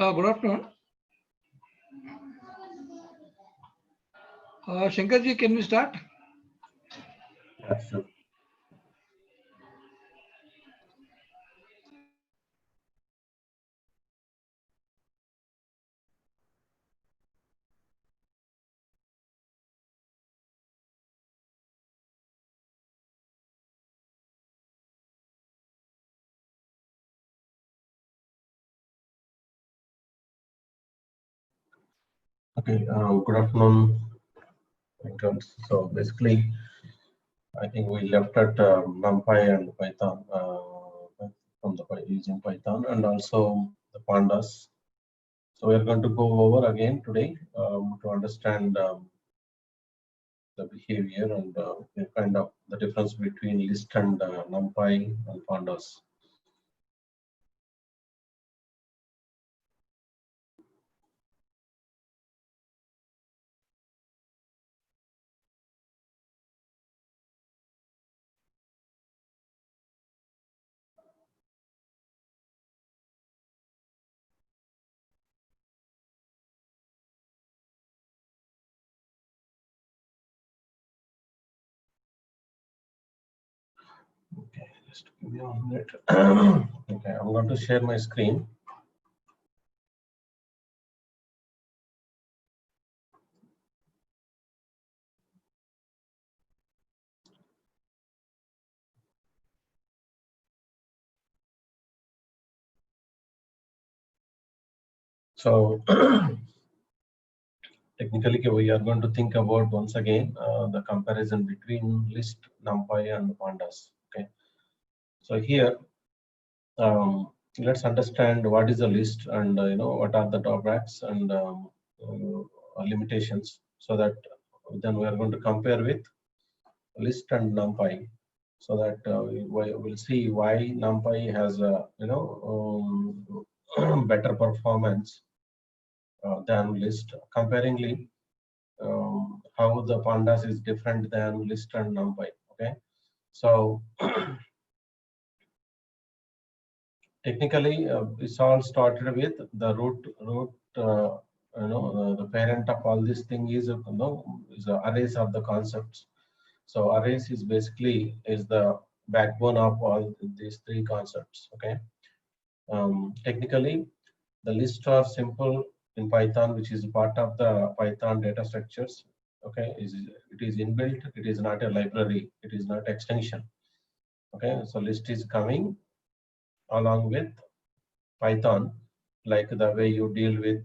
Good afternoon. Shankarji, can we start? Yeah, sure. Okay, good afternoon, interns. So basically, I think we left at NumPy and Python from the using Python and also the pandas. So we are going to go over again today to understand the behavior and kind of the difference between list and NumPy and pandas. Okay, just give me a minute. Okay, I'm going to share my screen. So technically, we are going to think about once again the comparison between list, NumPy, and pandas. Okay, so here let's understand what is a list and what are the drawbacks and limitations, so that then we are going to compare with list and NumPy, so that we'll see why NumPy has a better performance than list. Comparingly, how the pandas is different than list and NumPy. Okay, so technically it's all started with the root the parent of all this thing is is arrays of the concepts. So arrays is basically is the backbone of all these three concepts. Okay, technically the lists are simple in Python, which is part of the Python data structures. Okay, it is inbuilt. It is not a library. It is not extension. Okay, so list is coming along with Python, like the way you deal with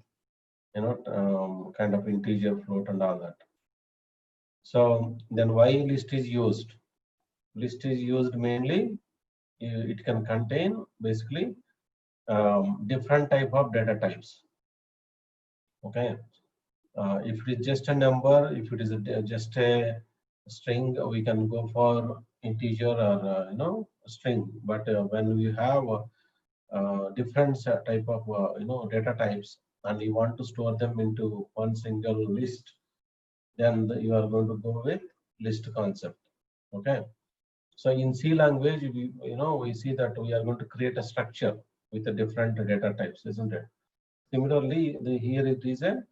kind of integer, float, and all that. So then why list is used? List is used mainly. It can contain basically different type of data types. Okay, if it is just a number, if it is just a string, we can go for integer or string. But when we have different type of data types and you want to store them into one single list, then you are going to go with list concept. Okay, so in C language, we see that we are going to create a structure with the different data types, isn't it? Similarly, here it is a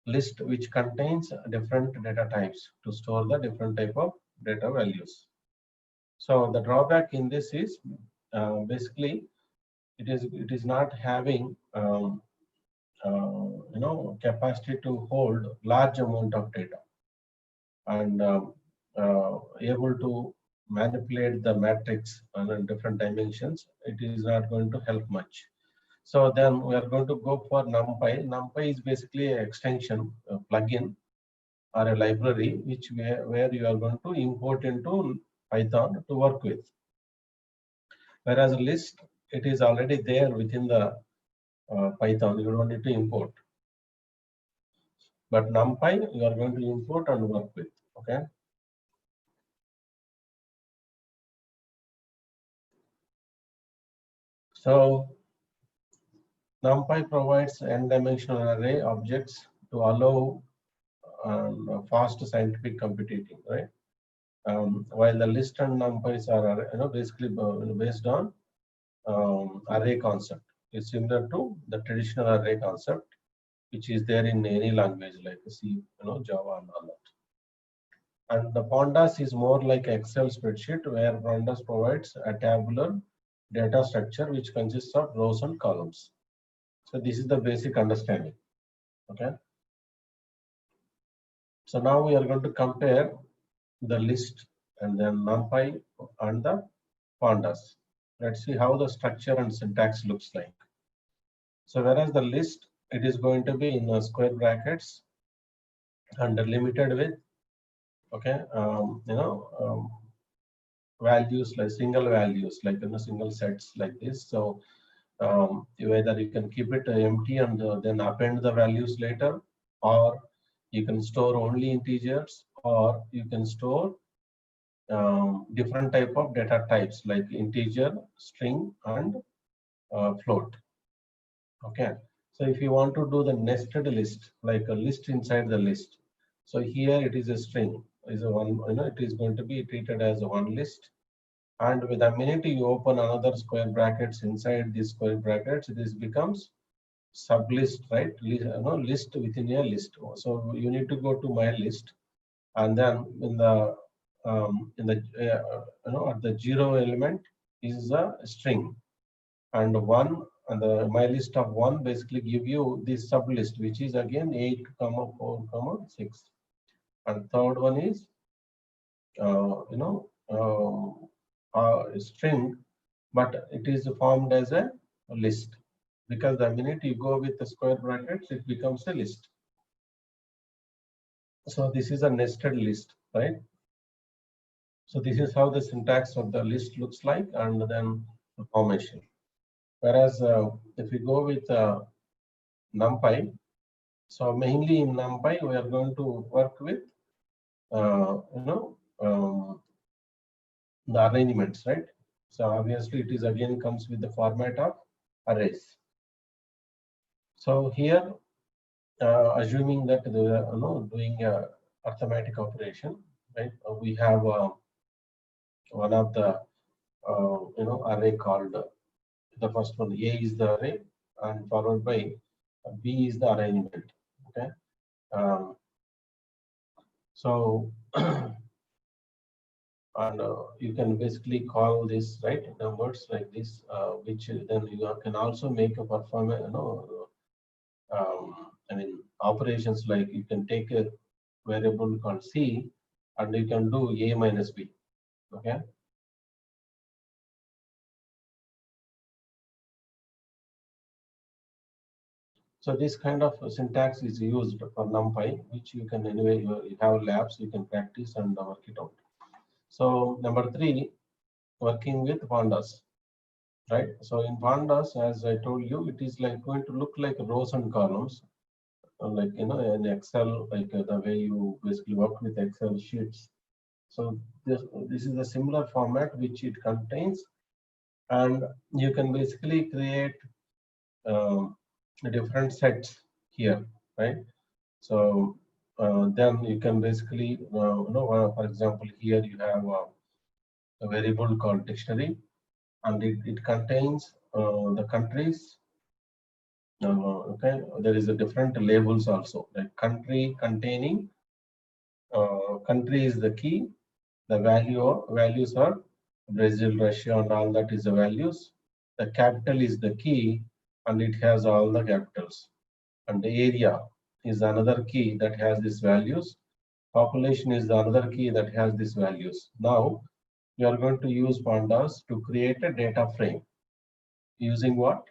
list which contains different data types to store the different type of data values. So the drawback in this is basically it is not having capacity to hold large amount of data and able to manipulate the matrix on different dimensions. It is not going to help much. So then we are going to go for NumPy. NumPy is basically an extension, a plugin, or a library where you are going to import into Python to work with. Whereas a list, it is already there within the Python. You don't need to import. But NumPy, you are going to import and work with. Okay. So NumPy provides n-dimensional array objects to allow fast scientific computing, right? While the list and NumPys are basically based on array concept. is similar to the traditional array concept, which is there in any language like C, Java and all that. And the Pandas is more like Excel spreadsheet where Pandas provides a tabular data structure which consists of rows and columns. So this is the basic understanding. Okay. So now we are going to compare the list and then NumPy and the Pandas. Let's see how the structure and syntax looks like. So whereas the list, it is going to be in square brackets and limited with, okay, values like single values, like single sets like this. So whether you can keep it empty and then append the values later, or you can store only integers, or you can store different type of data types like integer, string, and float. Okay, so if you want to do the nested list, like a list inside the list, so here it is a string, is a one, it is going to be treated as a one list, and with the minute you open another square brackets inside these square brackets, this becomes sublist, right? List within a list. So you need to go to my list, and then in the at the 0 element is a string, and one, and the my list of one basically give you this sub list, which is again 8, 4, 6, and third one is string, but it is formed as a list, because the minute you go with the square brackets, it becomes a list. So this is a nested list, right? So this is how the syntax of the list looks like, and then the formation. Whereas if we go with NumPy, so mainly in NumPy we are going to work with the arrangements, right? So obviously it is again comes with the format of arrays. So here, assuming that they are doing a arithmetic operation, right? We have one of the array called the first one. A is the array, and followed by B is the arrangement. Okay, so and you can basically call this, right, numbers like this, which then you can also make a performance, I mean operations, like you can take a variable called C and you can do A minus B. Okay. So this kind of syntax is used for NumPy, which you can anyway, you have labs, you can practice and work it out. So number 3, working with Pandas, right? So in Pandas, as I told you, it is like going to look like rows and columns, like in Excel, like the way you basically work with Excel sheets. So this is a similar format which it contains, and you can basically create different sets here, right? So then you can basically, for example, here you have a variable called dictionary, and it contains the countries. Okay, there is a different labels also, like country containing, country is the key, the values are Brazil, Russia, and all that is the values. The capital is the key, and it has all the capitals. And the area is another key that has these values. Population is the other key that has these values. Now we are going to use Pandas to create a data frame using what?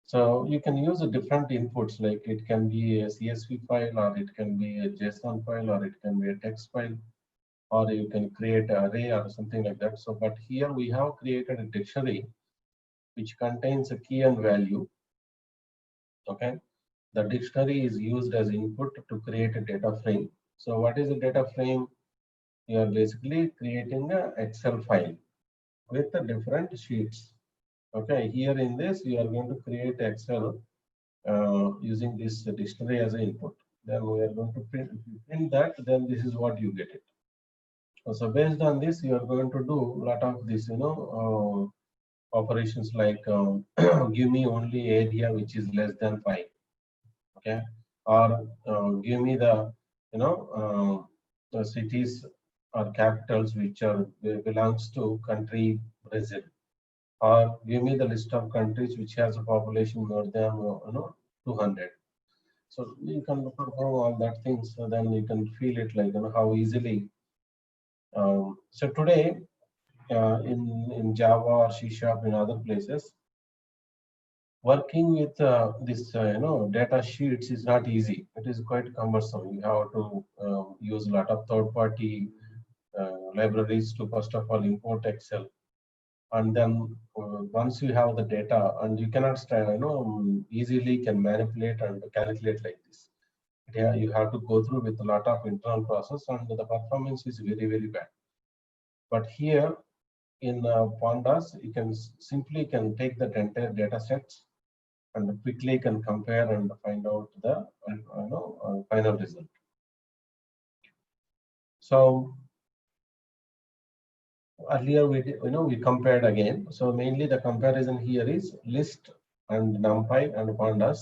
So you can use different inputs, like it can be a CSV file, or it can be a JSON file, or it can be a text file, or you can create an array or something like that. So, but here we have created a dictionary which contains a key and value. Okay, the dictionary is used as input to create a data frame. So what is a data frame? You are basically creating an Excel file with the different sheets. Okay, here in this you are going to create Excel using this dictionary as an input. Then we are going to print, if you print that, then this is what you get it. So based on this, you are going to do a lot of this, operations like give me only area which is less than 5, okay, or give me the the cities or capitals which are belongs to country Brazil, or give me the list of countries which has a population more than 200. So you can perform all that things, so then you can feel it like how easily. So today in Java or C Sharp in other places, working with this data sheets is not easy. It is quite cumbersome. You have to use a lot of third-party libraries to first of all import Excel, and then once you have the data, and you cannot easily can manipulate and calculate like this. Yeah, you have to go through with a lot of internal process, and the performance is very bad. But here in Pandas, you can simply can take the entire data sets and quickly can compare and find out the final result. So earlier we compared again. So mainly the comparison here is list and NumPy and Pandas.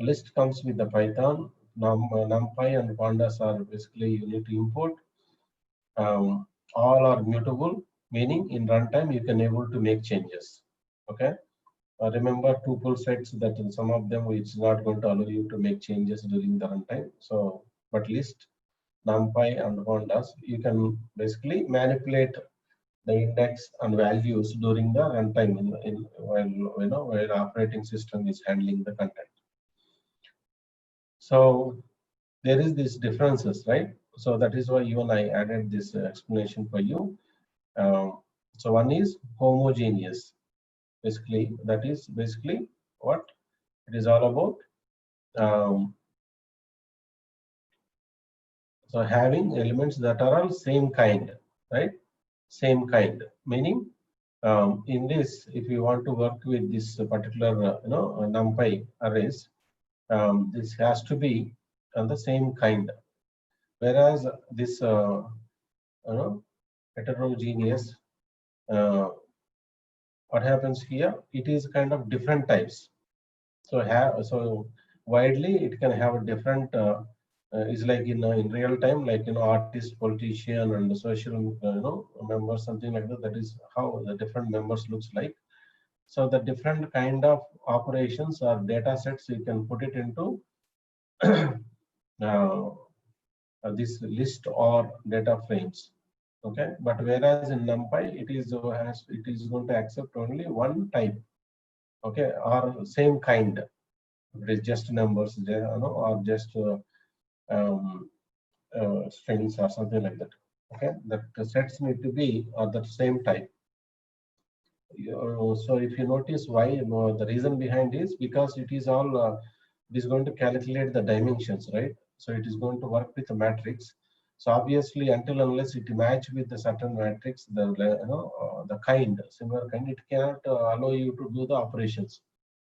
List comes with the Python. NumPy and Pandas are basically you need to import. All are mutable, meaning in runtime you can able to make changes. Okay. Remember tuple sets that in some of them it's not going to allow you to make changes during the runtime. So, but list, NumPy and Pandas, you can basically manipulate the index and values during the runtime while operating system is handling the content. So there is these differences, right? So that is why even I added this explanation for you. So one is homogeneous. Basically, that is basically what it is all about. So having elements that are all same kind, right? Same kind, meaning in this, if you want to work with this particular, NumPy arrays, this has to be on the same kind. Whereas this, heterogeneous, what happens here? It is kind of different types. So widely it can have a different. Is like in real time, like artist, politician, and the social members, something like that. That is how the different members looks like. So the different kind of operations or data sets you can put it into this list or data frames. Okay, but whereas in NumPy it is going to accept only one type. Okay, or same kind. It is just numbers, or just um, strings or something like that. Okay, that the sets need to be of the same type. So if you notice why, the reason behind is because it is all it is going to calculate the dimensions, right? So it is going to work with a matrix. So obviously, until unless it match with the certain matrix, the kind similar kind, it cannot allow you to do the operations.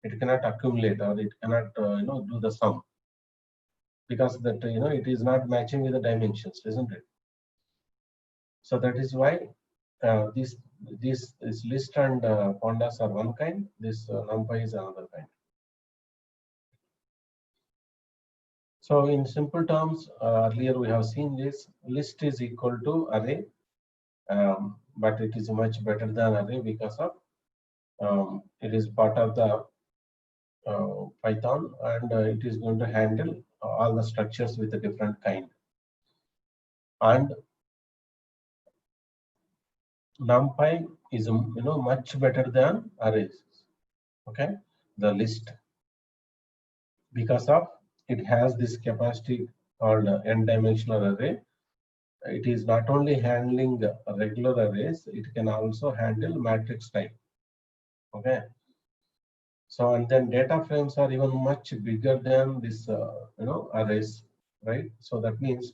It cannot accumulate, or it cannot do the sum, because that it is not matching with the dimensions, isn't it? So that is why this list and pandas are one kind. This NumPy is another kind. So in simple terms, earlier we have seen this list is equal to array, but it is much better than array because of it is part of the Python, and it is going to handle all the structures with a different kind. And NumPy is much better than arrays. Okay, the list, because of it has this capacity called n-dimensional array. It is not only handling regular arrays, it can also handle matrix type. Okay, so and then data frames are even much bigger than this arrays, right? So that means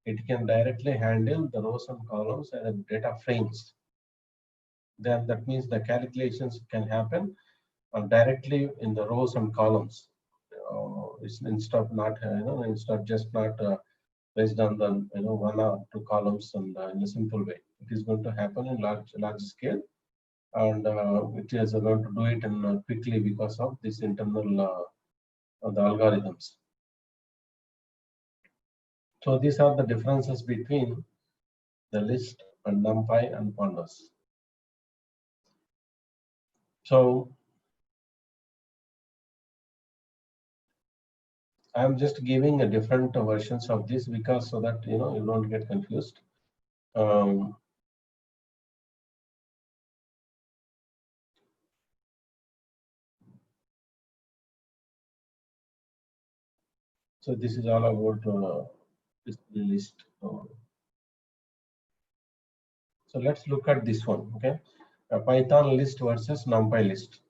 it can directly handle the rows and columns and data frames. Then that means the calculations can happen directly in the rows and columns. Instead of not instead of just not based on the one or two columns and in a simple way. It is going to happen in large scale, and it is going to do it in quickly because of this internal the algorithms. So these are the differences between the list and NumPy and Pandas. So I'm just giving a different versions of this because so that you don't get confused. Um, so this is all about this list. So let's look at this one. Okay, a Python list versus NumPy list.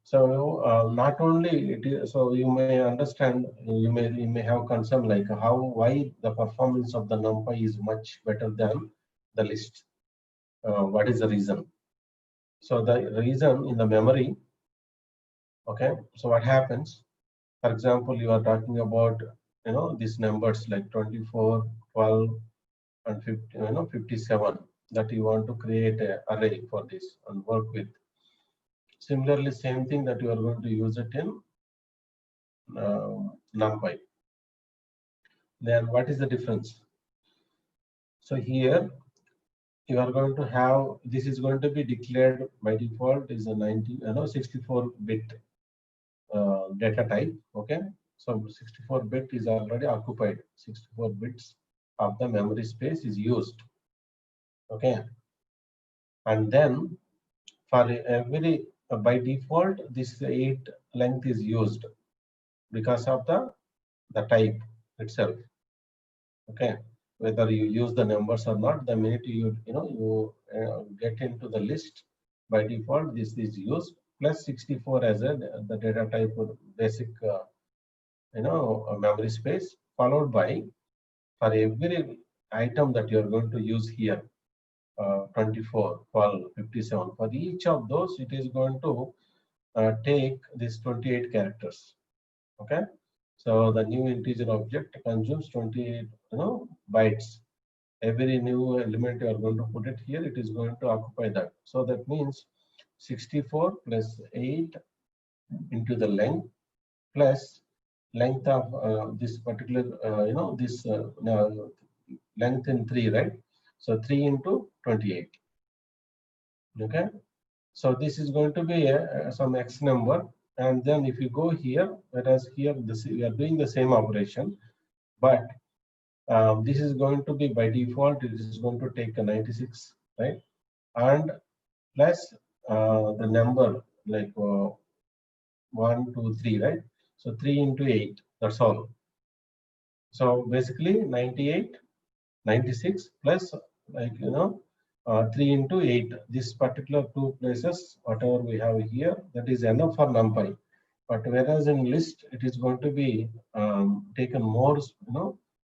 So not only it is, so you may understand, you may have concern like why the performance of the NumPy is much better than the list. What is the reason? So the reason in the memory. Okay, so what happens? For example, you are talking about these numbers like 24, 12, and 50, 57 that you want to create an array for this and work with. Similarly, same thing that you are going to use it in NumPy. Then what is the difference? So here you are going to have, this is going to be declared by default is a 64-bit data type. Okay, so 64-bit is already occupied. 64 bits of the memory space is used. Okay, and then for every by default this 8 length is used because of the type itself. Okay, whether you use the numbers or not, the minute you get into the list, by default this is used, plus 64 as the data type basic memory space, followed by for every item that you are going to use here, 24, 12, 57, for each of those it is going to take this 28 characters. Okay, so the new integer object consumes 28 bytes. Every new element you are going to put it here, it is going to occupy that. So that means 64 plus 8 into the length plus length of this particular this length in 3, right? So 3 into 28. Okay, so this is going to be some x number, and then if you go here, whereas here we are doing the same operation, but this is going to be by default, it is going to take a 96, right? And plus the number like 1, 2, 3, right? So 3 into 8, that's all. So basically 98, 96 plus like 3 into 8. This particular two places, whatever we have here, that is enough for NumPy. But whereas in list, it is going to be taken more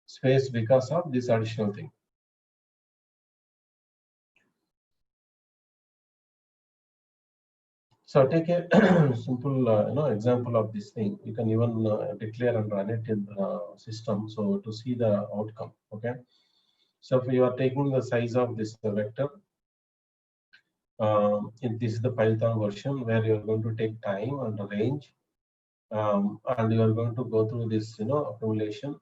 space because of this additional thing. So take a simple example of this thing. You can even declare and run it in the system. So to see the outcome. Okay. So if you are taking the size of this vector, this is the Python version where you are going to take time and the range, and you are going to go through this accumulation.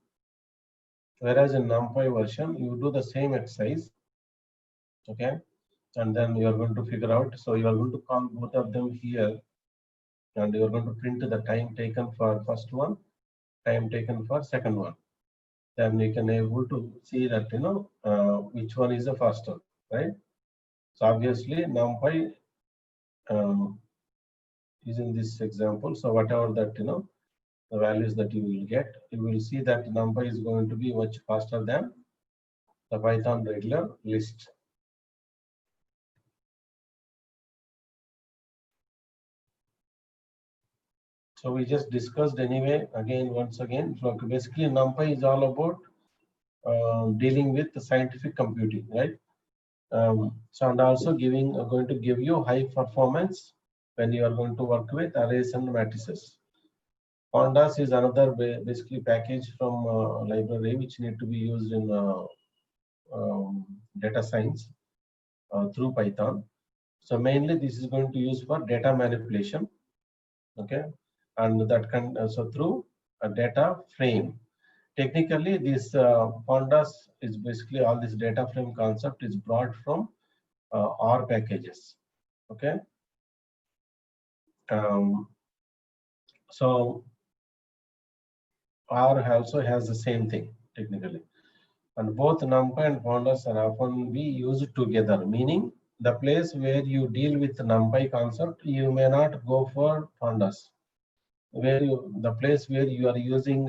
Whereas in NumPy version, you do the same exercise. Okay, and then you are going to figure out. So you are going to call both of them here, and you are going to print the time taken for first one, time taken for second one. Then you can able to see that which one is the faster, right? So obviously NumPy is in this example. So whatever that the values that you will get, you will see that NumPy is going to be much faster than the Python regular list. So we just discussed anyway, once again. So basically NumPy is all about dealing with the scientific computing, right? So and also going to give you high performance when you are going to work with arrays and matrices. Pandas is another basically package from library which need to be used in data science through Python. So mainly this is going to use for data manipulation. Okay, and that can also through a data frame. Technically, this pandas is basically all this data frame concept is brought from R packages. Okay, um, so R also has the same thing technically, and both NumPy and pandas are often be used together. Meaning, the place where you deal with the NumPy concept, you may not go for pandas. Where you the place where you are using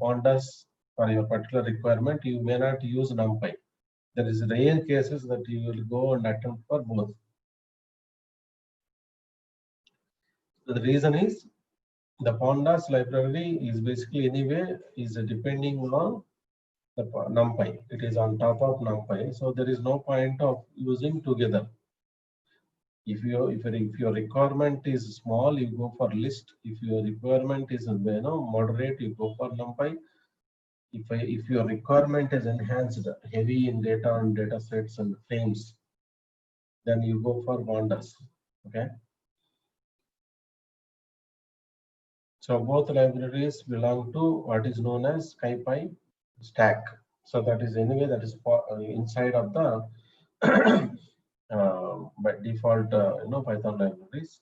pandas for your particular requirement, you may not use NumPy. There is rare cases that you will go and attempt for both. The reason is the pandas library is basically anyway is depending on the NumPy. It is on top of NumPy, so there is no point of using together. If your requirement is small, you go for list. If your requirement is moderate, you go for NumPy. If your requirement is enhanced, heavy in data and data sets and frames, then you go for pandas. Okay. So both libraries belong to what is known as SciPy stack. So that is anyway that is inside of the by default Python libraries.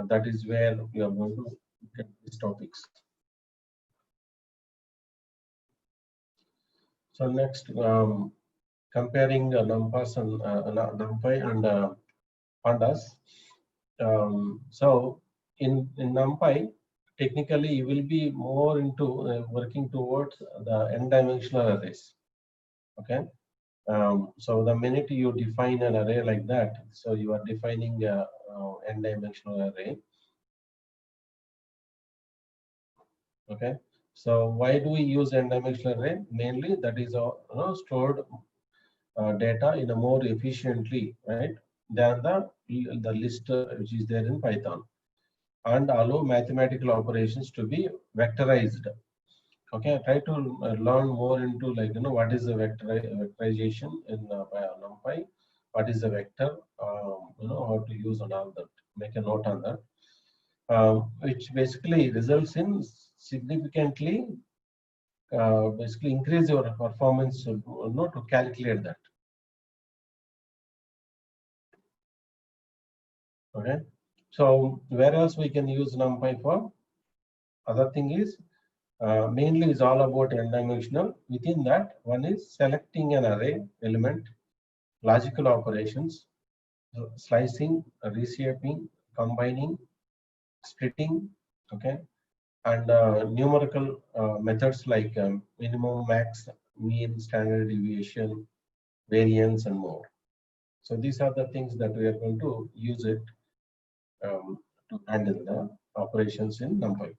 That is where we are going to get these topics. So next, comparing NumPy and pandas. So in NumPy, technically you will be more into working towards the n-dimensional arrays. Okay. So the minute you define an array like that, so you are defining a n-dimensional array. Okay. So why do we use n-dimensional array? Mainly that is stored data in a more efficiently, right, than the list which is there in Python, and allow mathematical operations to be vectorized. Okay, try to learn more into what is the vectorization in NumPy, what is the vector, how to use and all that. Make a note on that, which basically results in significantly basically increase your performance to calculate that. Okay, so where else we can use NumPy for? Other thing is mainly is all about n-dimensional. Within that, one is selecting an array element, logical operations, slicing, reshaping, combining, splitting, okay, and numerical methods like minimum, max, mean, standard deviation, variance, and more. So these are the things that we are going to use it to handle the operations in NumPy.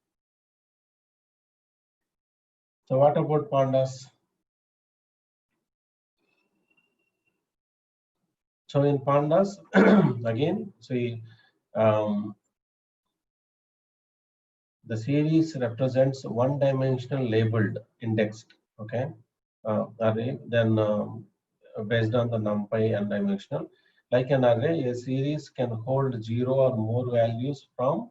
So what about pandas? So in pandas, again, see, the series represents one-dimensional labeled indexed, okay, array. Then based on the NumPy and dimensional, like an array, a series can hold 0 or more values from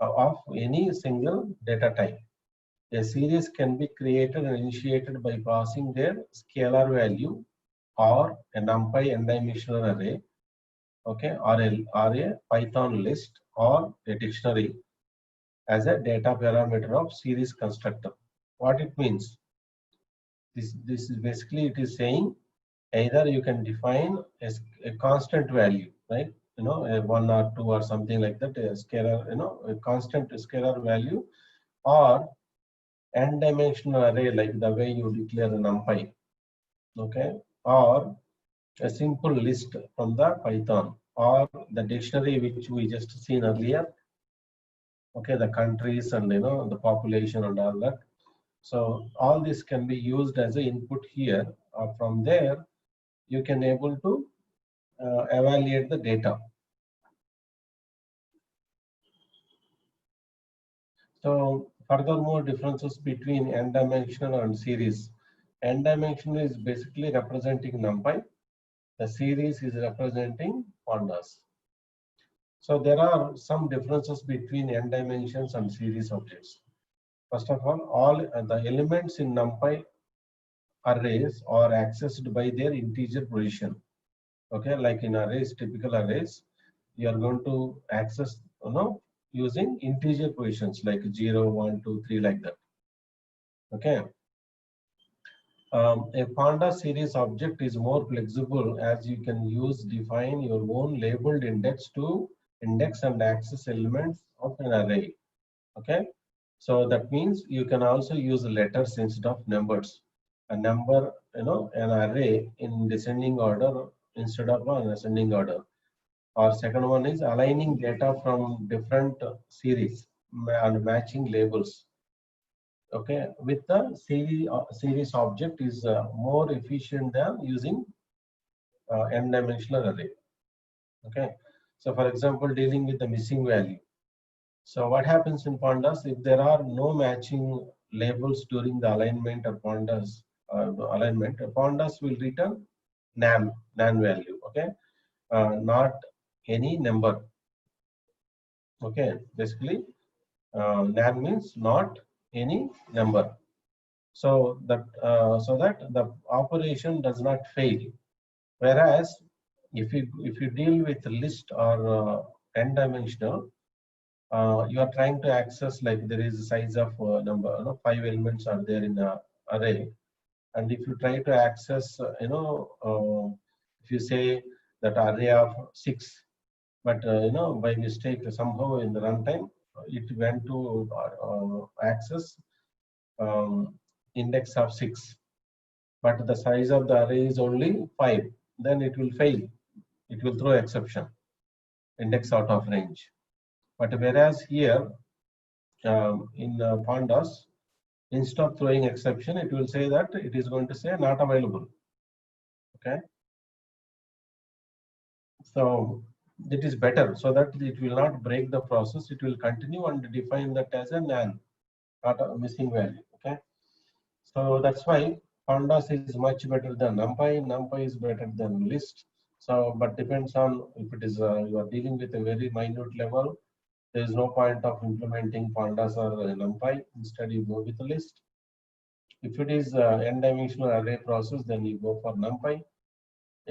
of any single data type. A series can be created and initiated by passing their scalar value or a NumPy n-dimensional array, okay, or a Python list or a dictionary as a data parameter of series constructor. What it means? This is basically it is saying either you can define a constant value, right? A 1 or 2 or something like that, a scalar, a constant scalar value, or n-dimensional array like the way you declare a NumPy, okay, or a simple list from the Python, or the dictionary which we just seen earlier, okay, the countries and the population and all that. So all this can be used as an input here. From there, you can able to evaluate the data. So furthermore, differences between n-dimensional and series. N-dimensional is basically representing NumPy. The series is representing pandas. So there are some differences between n dimensions and series objects. First of all the elements in NumPy arrays are accessed by their integer position. Okay, like in arrays, typical arrays, you are going to access, using integer positions like 0, 1, 2, 3, like that. Okay. A pandas series object is more flexible as you can define your own labeled index to index and access elements of an array. Okay. So that means you can also use letters instead of numbers. A number, an array in descending order instead of an ascending order. Or second one is aligning data from different series and matching labels. Okay, with the series object is more efficient than using n-dimensional array. Okay, so for example, dealing with the missing value. So what happens in pandas if there are no matching labels during the alignment of pandas pandas will return nan value. Okay, not any number. Okay, basically nan means not any number. So that the operation does not fail. Whereas if you deal with list or n-dimensional, you are trying to access, like there is a size of number, 5 elements are there in a array, and if you try to access, if you say that array of 6, but by mistake somehow in the runtime it went to access um, index of 6, but the size of the array is only 5, then it will fail. It will throw exception, index out of range. But whereas here in pandas, instead of throwing exception, it will say that it is going to say not available. Okay, so it is better, so that it will not break the process. It will continue and define that as a nan, not a missing value. Okay, so that's why pandas is much better than NumPy. NumPy is better than list. So, but depends on if it is you are dealing with a very minute level. There is no point of implementing pandas or NumPy. Instead, you go with a list. If it is n-dimensional array process, then you go for NumPy.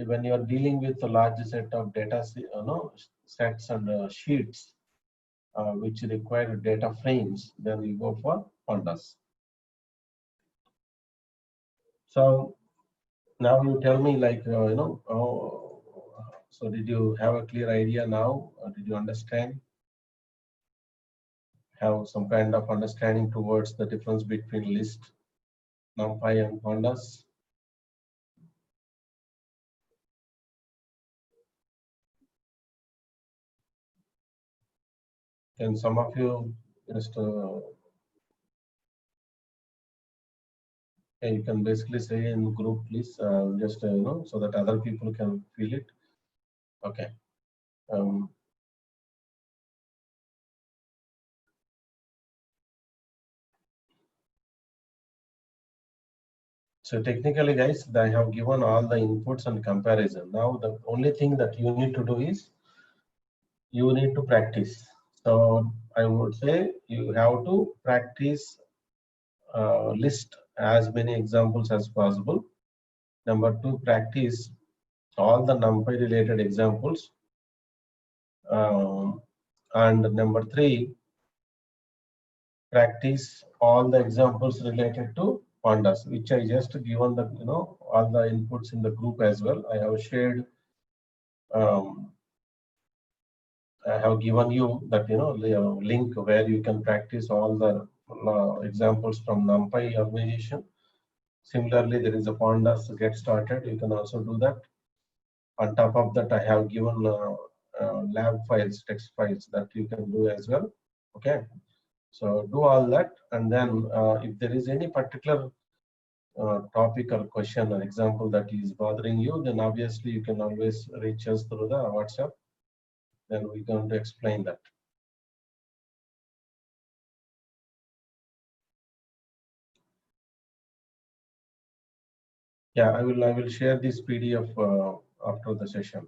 When you are dealing with a large set of data, sets and sheets which require data frames, then you go for pandas. So now you tell me, like, so did you have a clear idea now? Did you understand? Have some kind of understanding towards the difference between list, NumPy and pandas? Can some of you just you can basically say in group, please, just so that other people can feel it. Okay. So technically, guys, I have given all the inputs and comparison. Now, the only thing that you need to do is you need to practice. So I would say you have to practice, list as many examples as possible. Number 2, practice all the NumPy related examples. And number 3, practice all the examples related to pandas, which I just given the all the inputs in the group as well. I have shared. I have given you that link where you can practice all the examples from NumPy organization. Similarly, there is a pandas get started. You can also do that. On top of that, I have given lab files, text files that you can do as well. Okay, so do all that, and then if there is any particular topic or question or example that is bothering you, then obviously you can always reach us through the WhatsApp. Then we're going to explain that. Yeah, I will share this PDF after the session.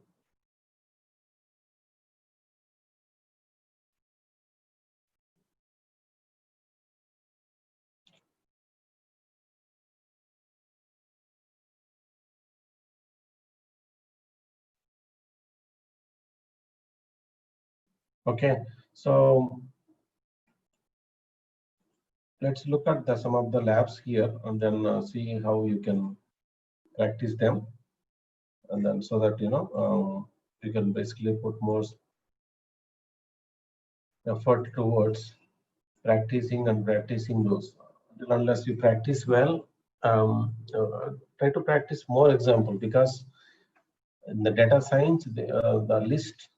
Okay, so let's look at some of the labs here and then see how you can practice them, and then so that you can basically put more effort towards practicing and practicing those. Unless you practice well, try to practice more example, because in the data science, the list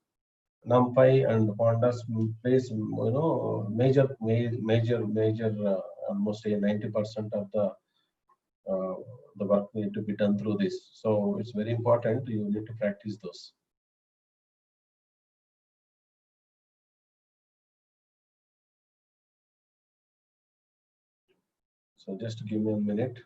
NumPy and Pandas plays major almost say 90% of uh, the work need to be done through this. So it's very important. You need to practice those. So just give me a minute.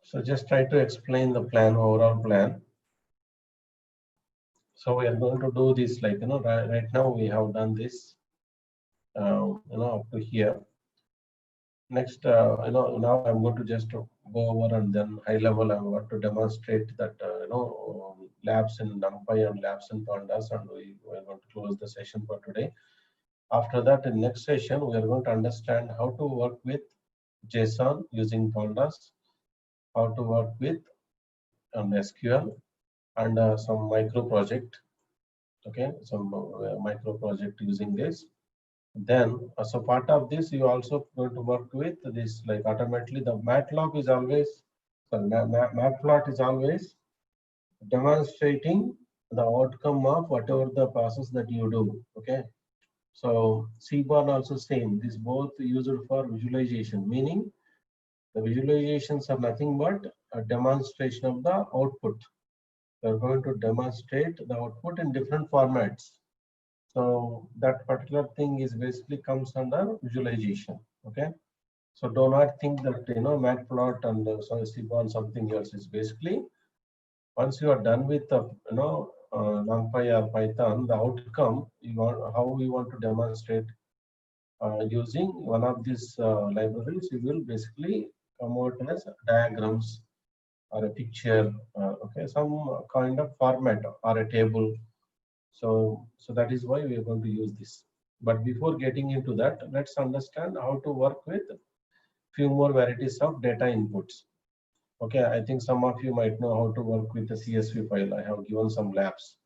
So just try to explain the plan, overall plan. So we are going to do this like, right now we have done this, up to here. Next, now I'm going to just go over and then high level. I want to demonstrate that, labs in NumPy and labs in Pandas, and we are going to close the session for today. After that, in next session, we are going to understand how to work with JSON using Pandas, how to work with SQL, and some micro project. Okay, some micro project using this. Then, as a part of this, you also going to work with this, like automatically the Matplotlib is always, sorry, Matplotlib is always demonstrating the outcome of whatever the process that you do. Okay, so Seaborn also same. This both used for visualization, meaning the visualizations are nothing but a demonstration of the output. We're going to demonstrate the output in different formats. So that particular thing is basically comes under visualization. Okay. So do not think that Matplotlib and Seaborn something else. Is basically once you are done with the NumPy or Python, the outcome you want, how we want to demonstrate using one of these libraries, you will basically come out as diagrams or a picture, okay, some kind of format or a table. So that is why we are going to use this. But before getting into that, let's understand how to work with few more varieties of data inputs. Okay, I think some of you might know how to work with the CSV file. I have given some labs.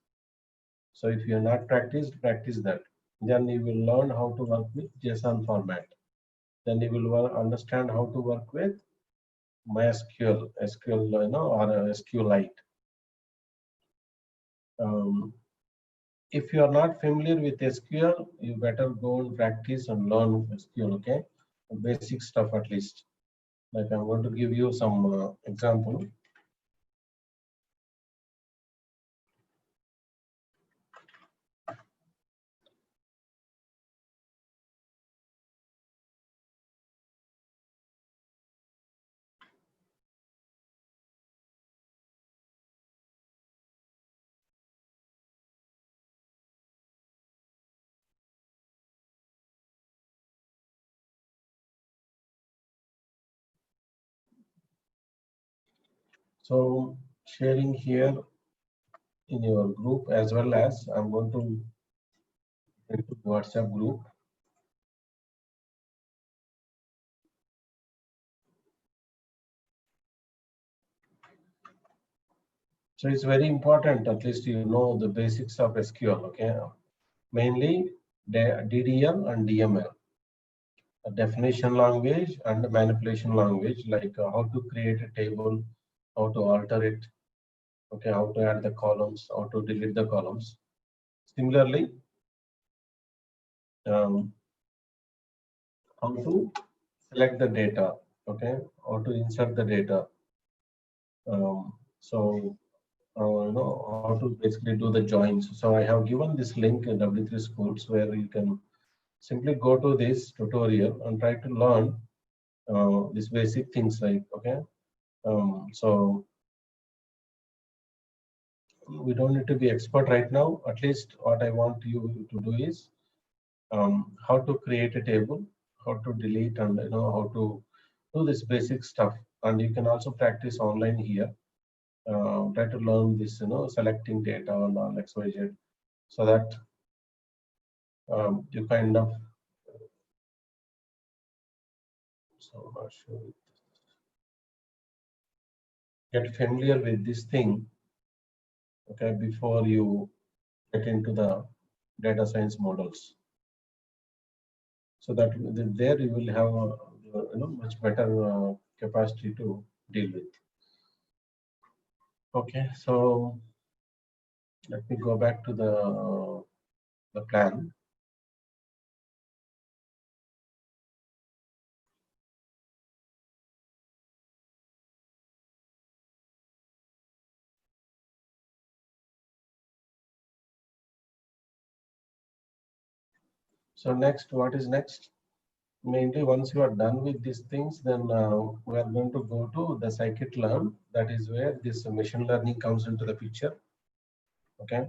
So if you are not practiced, practice that. Then you will learn how to work with JSON format. Then you will understand how to work with MySQL, SQL, or SQLite. If you are not familiar with SQL, you better go and practice and learn SQL. Okay, basic stuff at least. Like I'm going to give you some example. So sharing here in your group, as well as I'm going to into WhatsApp group. So it's very important, at least you know the basics of SQL, okay? Mainly DDL and DML, a definition language and a manipulation language, like how to create a table, how to alter it, okay, how to add the columns, how to delete the columns. Similarly, how to select the data, Okay, how to insert the data. So how to basically do the joins. So I have given this link in W3 Schools where you can simply go to this tutorial and try to learn these basic things, like, okay. So we don't need to be expert right now. At least what I want you to do is how to create a table, how to delete, and how to do this basic stuff. And you can also practice online here. Try to learn this, selecting data on all XYZ, so that you kind of, so not sure, get familiar with this thing, okay, before you get into the data science models. So that there you will have much better capacity to deal with. Okay, so let me go back to the plan. So next, what is next? Mainly, once you are done with these things, then we are going to go to the scikit-learn. That is where this machine learning comes into the picture. Okay.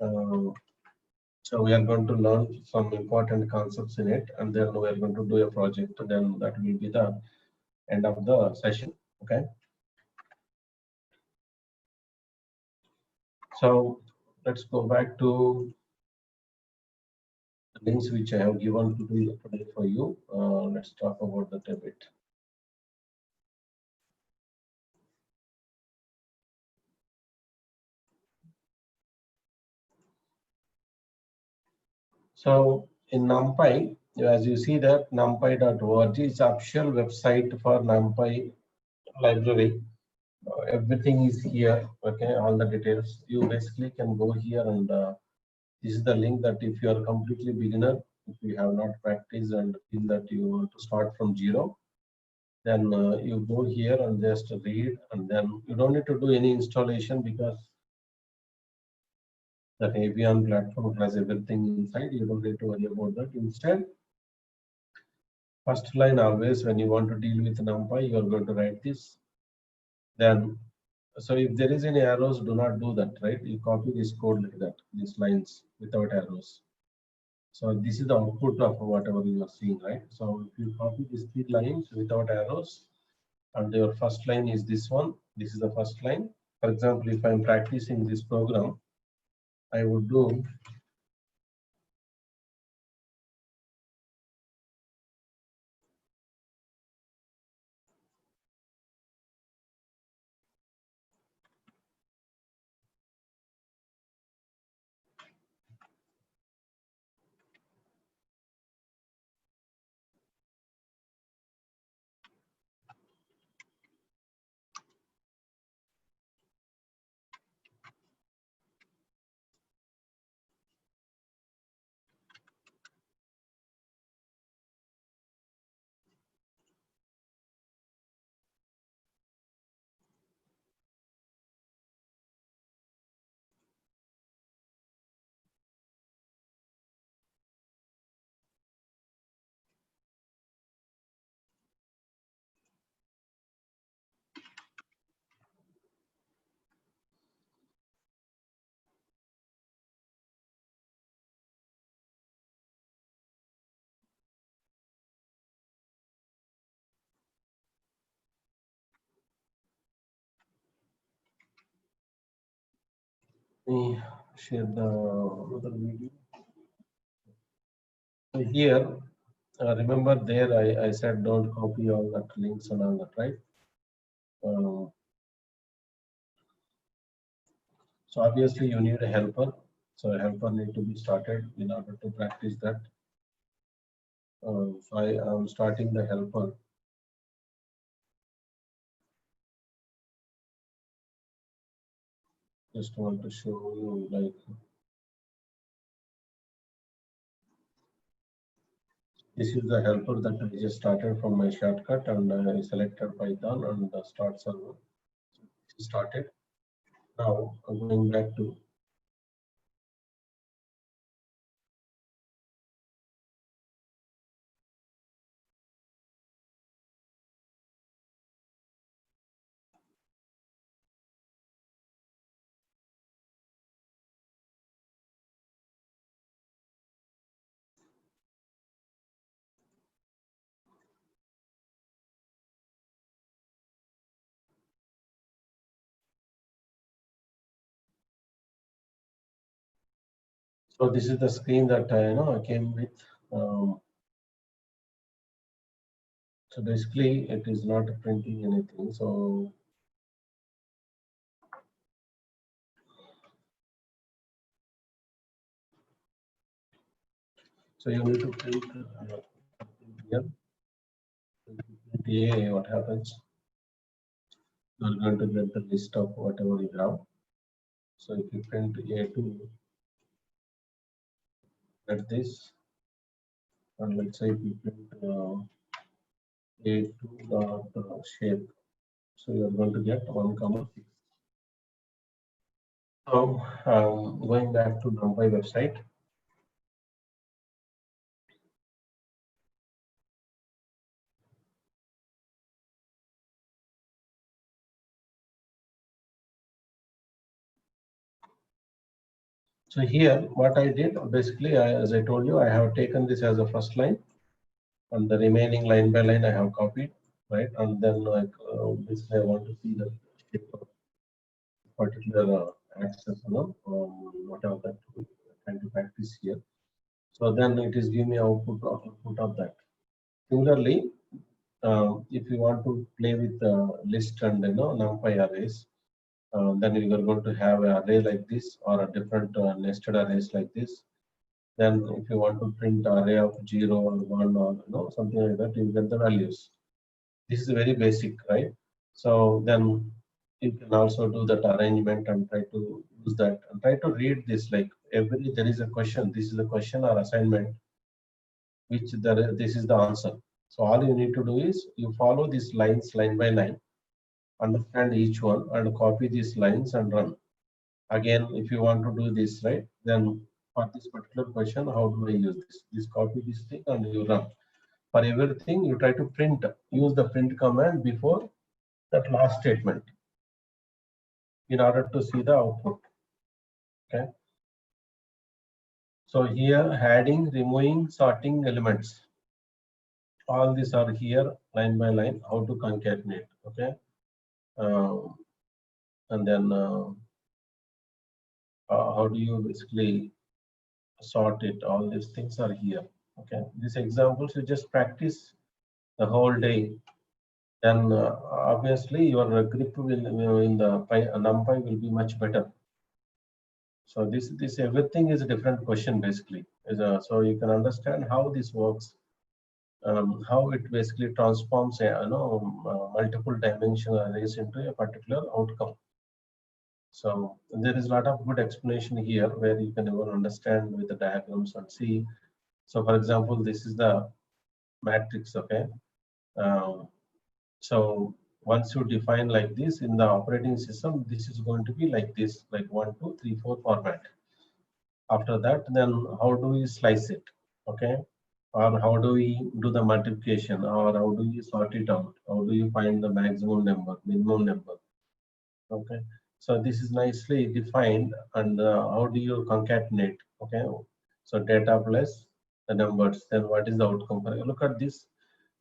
Uh, so we are going to learn some important concepts in it, and then we are going to do a project. Then that will be the end of the session. Okay. So let's go back to the links which I have given today for you. Let's talk about that a bit. So in NumPy, as you see that numpy.org is official website for NumPy library. Everything is here. Okay, all the details. You basically can go here, and this is the link that if you are completely beginner, if you have not practiced and feel that you want to start from zero, then you go here and just read, and then you don't need to do any installation because the Avian platform has everything inside. You don't need to worry about that. Instead, first line always when you want to deal with NumPy, you are going to write this. Then, so if there is any arrows, do not do that, right? You copy this code like that, these lines without arrows. So this is the output of whatever you are seeing, right? So if you copy these 3 lines without arrows, and your first line is this one, this is the first line. For example, if I'm practicing this program, I would do me share the other video. So here, remember there I said don't copy all that links and all that, right? Uh, so obviously you need a helper. So a helper need to be started in order to practice that. So I am starting the helper. Just want to show you like This is the helper that I just started from my shortcut, and I selected Python and the start server. Started. Now I'm going back to so this is the screen that I came with. So basically, it is not printing anything. So you need to print here. Print A, what happens? You are going to get the list of whatever you have. So if you print A2, get this, and let's say if you print A2 dot shape, so you are going to get 1,6. So going back to NumPy website. So here, what I did, basically, as I told you, I have taken this as a first line, and the remaining line by line I have copied, right? And then like basically I want to see the shape of particular access, whatever that we're trying to practice here. So then it is giving me output of that. Similarly, if you want to play with the list and NumPy arrays, then you are going to have an array like this or a different nested arrays like this. Then if you want to print array of 0 or 1 or something like that, you get the values. This is very basic, right? So then you can also do that arrangement and try to use that and try to read this, like there is a question, this is a question or assignment, which this is the answer. So all you need to do is you follow these lines line by line, understand each one and copy these lines and run. Again, if you want to do this, right, then for this particular question, how do I use this? Just copy this thing and you run. For everything, you try to print, use the print command before that last statement in order to see the output. Okay. So here, adding, removing, sorting elements. All these are here line by line, how to concatenate. Okay. And then how do you basically sort it? All these things are here. Okay. These examples you just practice the whole day. Then obviously your grip will in the NumPy will be much better. So this everything is a different question basically. So you can understand how this works, how it basically transforms multiple dimensional arrays into a particular outcome. So there is a lot of good explanation here where you can even understand with the diagrams and see. So for example, this is the matrix. Okay. So once you define like this in the operating system, this is going to be like this, like 1, 2, 3, 4 format. After that, then how do we slice it? Okay. Or how do we do the multiplication, or how do you sort it out? How do you find the maximum number, minimum number? Okay. So this is nicely defined, and how do you concatenate? Okay. So data plus the numbers, then what is the outcome? Look at this.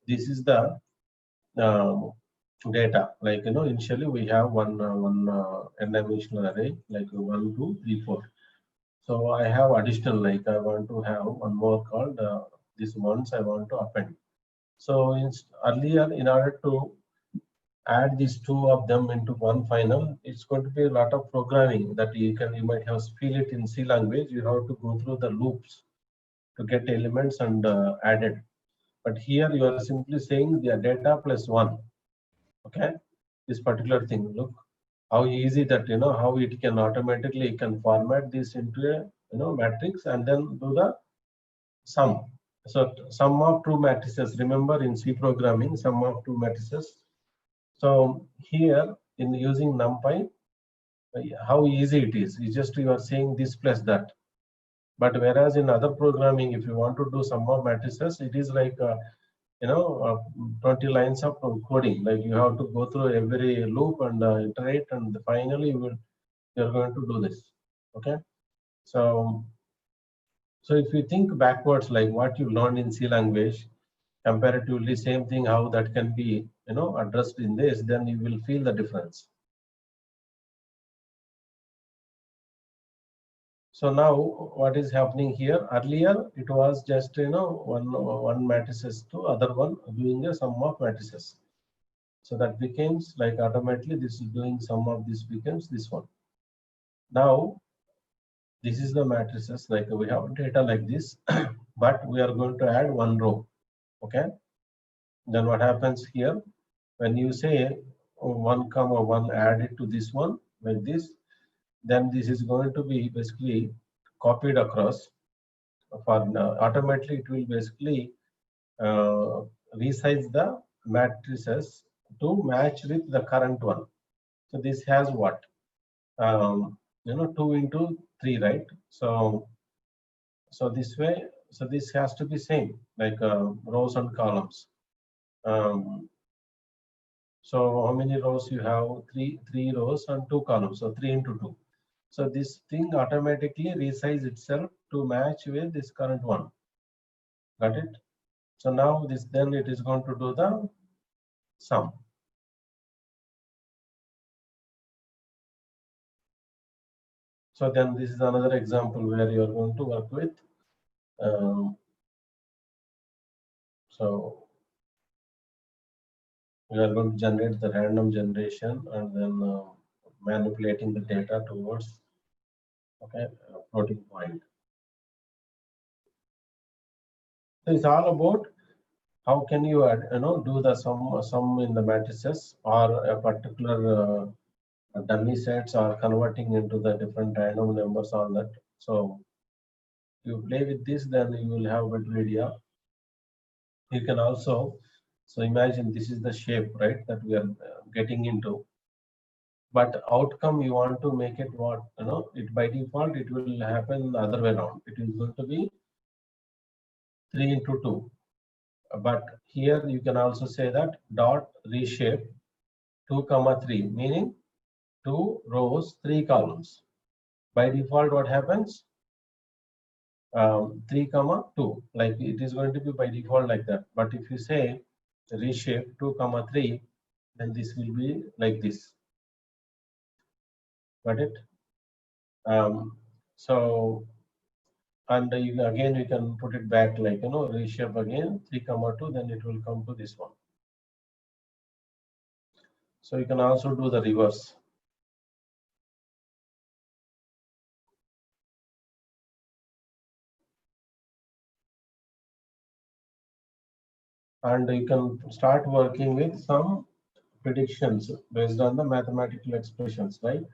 This is the data. Like initially we have one n-dimensional array, like 1, 2, 3, 4. So I have additional, like I want to have one more called this ones I want to append. So earlier, in order to add these two of them into one final, it's going to be a lot of programming that you might have feel it in C language. You have to go through the loops to get elements and add it. But here you are simply saying the data plus 1. Okay, this particular thing. Look how easy that how it can automatically format this into a matrix and then do the sum. So sum of two matrices, remember in C programming, sum of two matrices. So here in using NumPy, how easy it is. You just you are saying this plus that. But whereas in other programming, if you want to do sum of matrices, it is like 20 lines of coding. Like you have to go through every loop and iterate, and finally you're going to do this. Okay, so if you think backwards, like what you learned in C language, comparatively same thing, how that can be addressed in this, then you will feel the difference. So now what is happening here? Earlier it was just one matrices to other one doing a sum of matrices. So that becomes like automatically this is doing sum of this becomes this one. Now this is the matrices, like we have data like this, but we are going to add one row. Okay. Then what happens here? When you say 1 comma 1 add it to this one like this, then this is going to be basically copied across. For automatically it will basically uh, resize the matrices to match with the current one. So this has what 2 into 3, right? So this way, so this has to be same like rows and columns. um, so how many rows you have? Three rows and 2 columns, so 3 into 2. So this thing automatically resize itself to match with this current one. Got it? So now this, then it is going to do the sum. So then this is another example where you are going to work with. So we are going to generate the random generation and then manipulating the data towards floating point. So it's all about how can you do the sum in the matrices or a particular dummy sets or converting into the different random numbers, all that. So you play with this, then you will have a better idea. You can also, so imagine this is the shape, right, that we are getting into. But outcome you want to make it what, it by default it will happen the other way around. It is going to be 3 into 2. But here you can also say that dot reshape 2 comma 3, meaning 2 rows 3 columns. By default what happens? 3 comma 2, like it is going to be by default like that. But if you say reshape 2 comma 3, then this will be like this. Got it? So and again you can put it back like reshape again 3 comma 2, then it will come to this one. So you can also do the reverse. And you can start working with some predictions based on the mathematical expressions, right?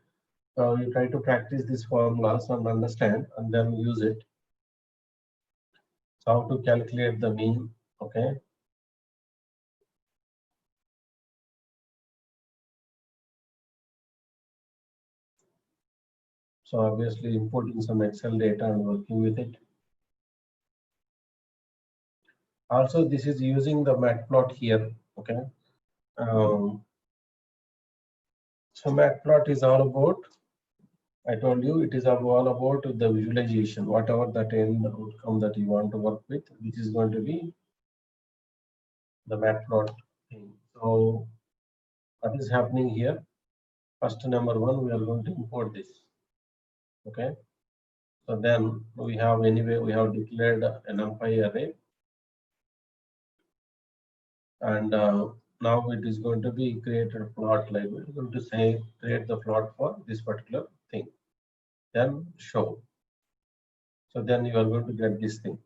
So you try to practice these formulas and understand and then use it. So how to calculate the mean, okay? So obviously importing some Excel data and working with it. Also, this is using the matplot here, okay? So matplot is all about, I told you, it is all about the visualization, whatever that end outcome that you want to work with, which is going to be the matplot thing. So what is happening here? First, number one, we are going to import this. Okay. So then we have we have declared an NumPy array, and now it is going to be created a plot, like we're going to say create the plot for this particular thing. Then show. So then you are going to get this thing.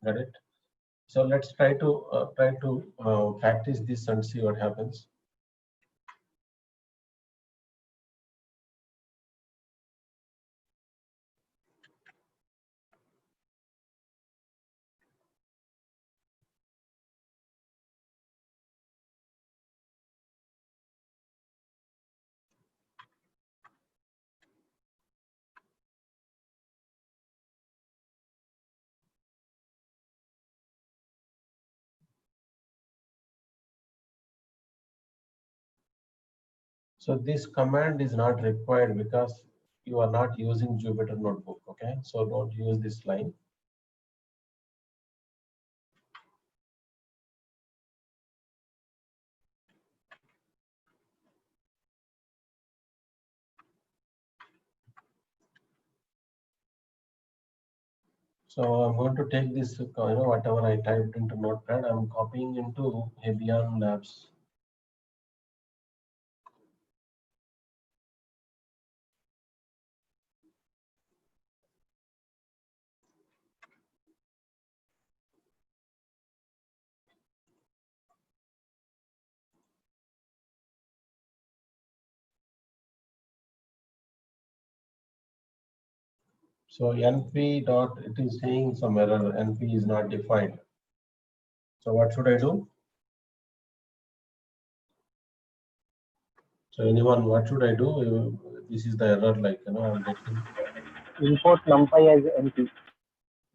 Got it? So let's try to practice this and see what happens. So this command is not required because you are not using Jupyter Notebook. Okay, so don't use this line. So I'm going to take this, whatever I typed into Notepad, I'm copying into Hebbian Labs. So NP dot, it is saying some error, NP is not defined. So what should I do? So anyone, what should I do? This is the error, like, I'm getting. Import NumPy as NP.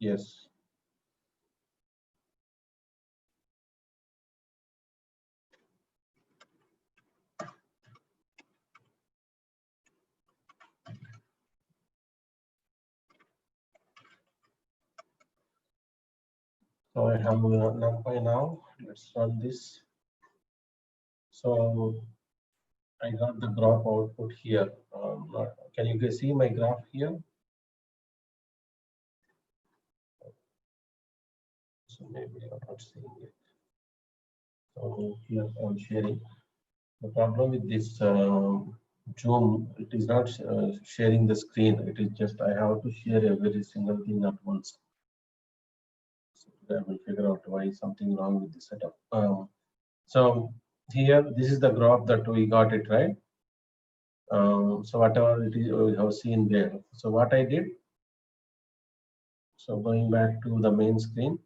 Yes. So I have NumPy now. Let's run this. So I got the graph output here. Can you guys see my graph here? So maybe you're not seeing it. So here I'm sharing. The problem with this Zoom, it is not sharing the screen. It is just I have to share every single thing at once. So I will figure out why something wrong with the setup. So here, this is the graph that we got it right. So whatever it is, we have seen there. So what I did. So going back to the main screen.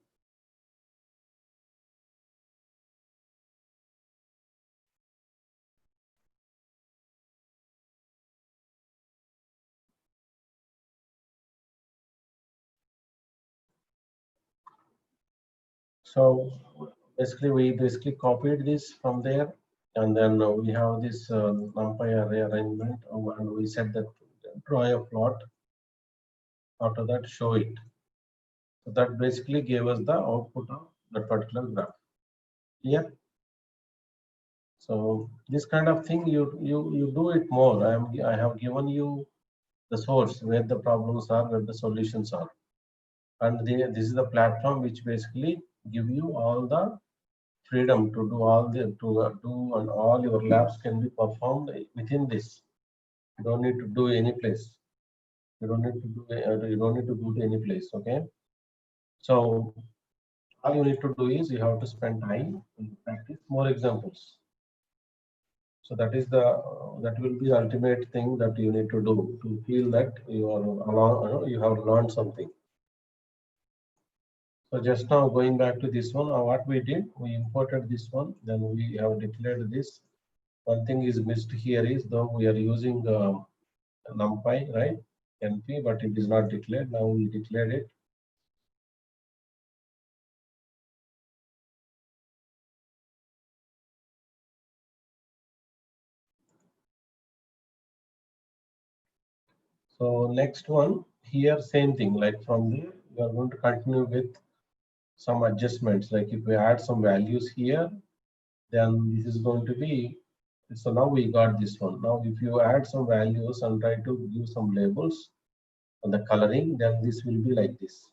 So basically, we basically copied this from there, and then we have this NumPy array arrangement, and we said that draw a plot. After that, show it. So that basically gave us the output of that particular graph. Yeah. So this kind of thing, you do it more. I have given you the source where the problems are, where the solutions are, and this is the platform which basically give you all the freedom to do all the do, and all your labs can be performed within this. You don't need to do any place. You don't need to do. You don't need to go to any place. Okay. So all you need to do is you have to spend time and practice more examples. So that is that will be the ultimate thing that you need to do to feel that you are along. You have learned something. So just now going back to this one, what we did, we imported this one, then we have declared this. One thing is missed here is though we are using NumPy, right? NP, but it is not declared. Now we declared it. So next one here, same thing. Like from there, we are going to continue with some adjustments. Like if we add some values here, then this is going to be. So now we got this one. Now if you add some values and try to give some labels on the coloring, then this will be like this.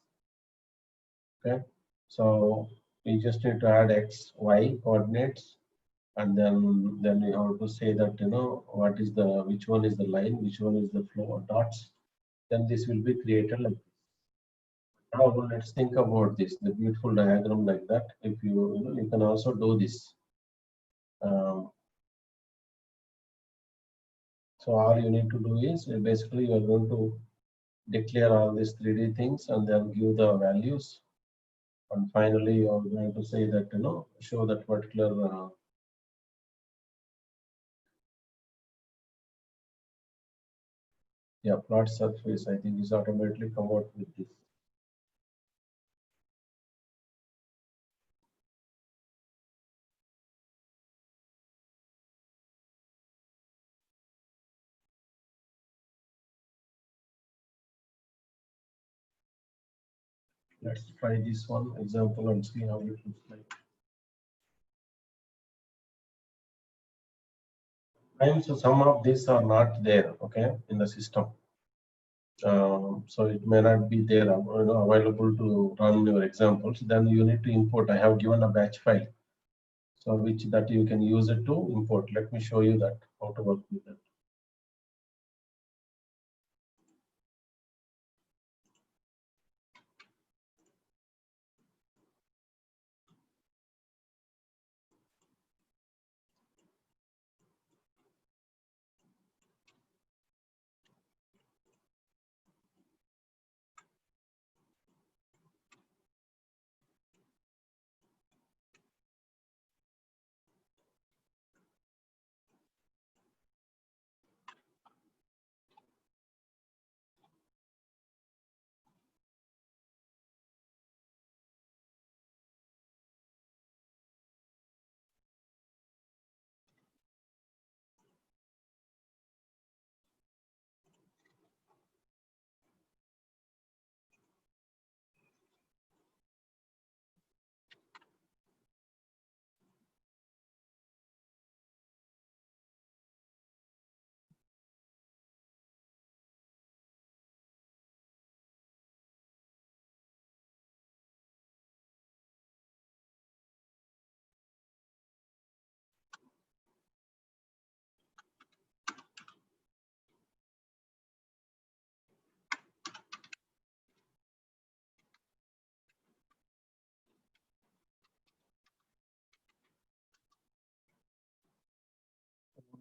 Okay. So we just need to add x, y coordinates, and then we have to say that what is the which one is the line, which one is the flow dots. Then this will be created like this. Now let's think about this, the beautiful diagram like that. If you can also do this. Um, so all you need to do is basically you are going to declare all these 3D things and then give the values. And finally, you are going to say that show that particular yeah, plot surface. I think is automatically come out with this. Let's try this one example and see how it looks like. And so some of these are not there, okay, in the system. So it may not be there, available to run your examples. Then you need to import. I have given a batch file, so which that you can use it to import. Let me show you that how to work with that.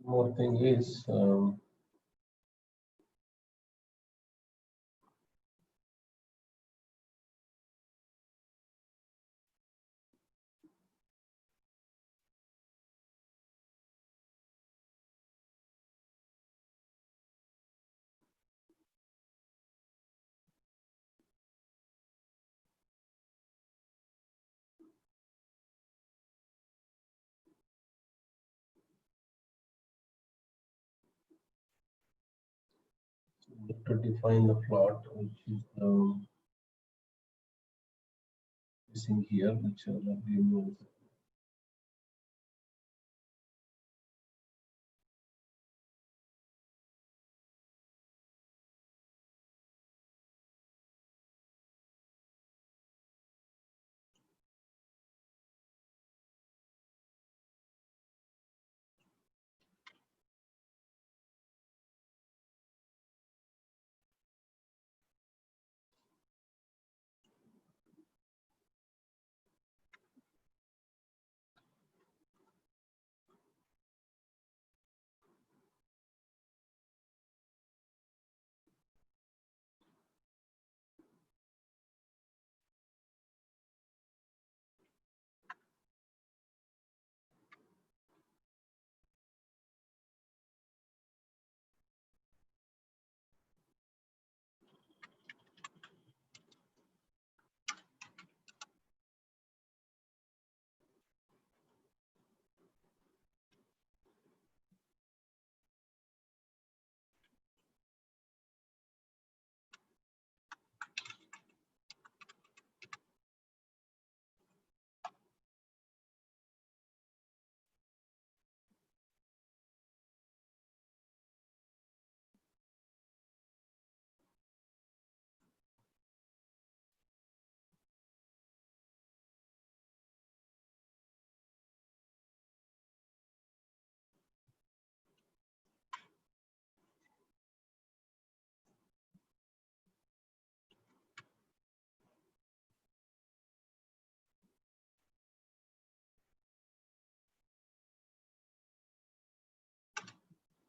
One more thing is, to define the plot, which is missing here, which I will remove.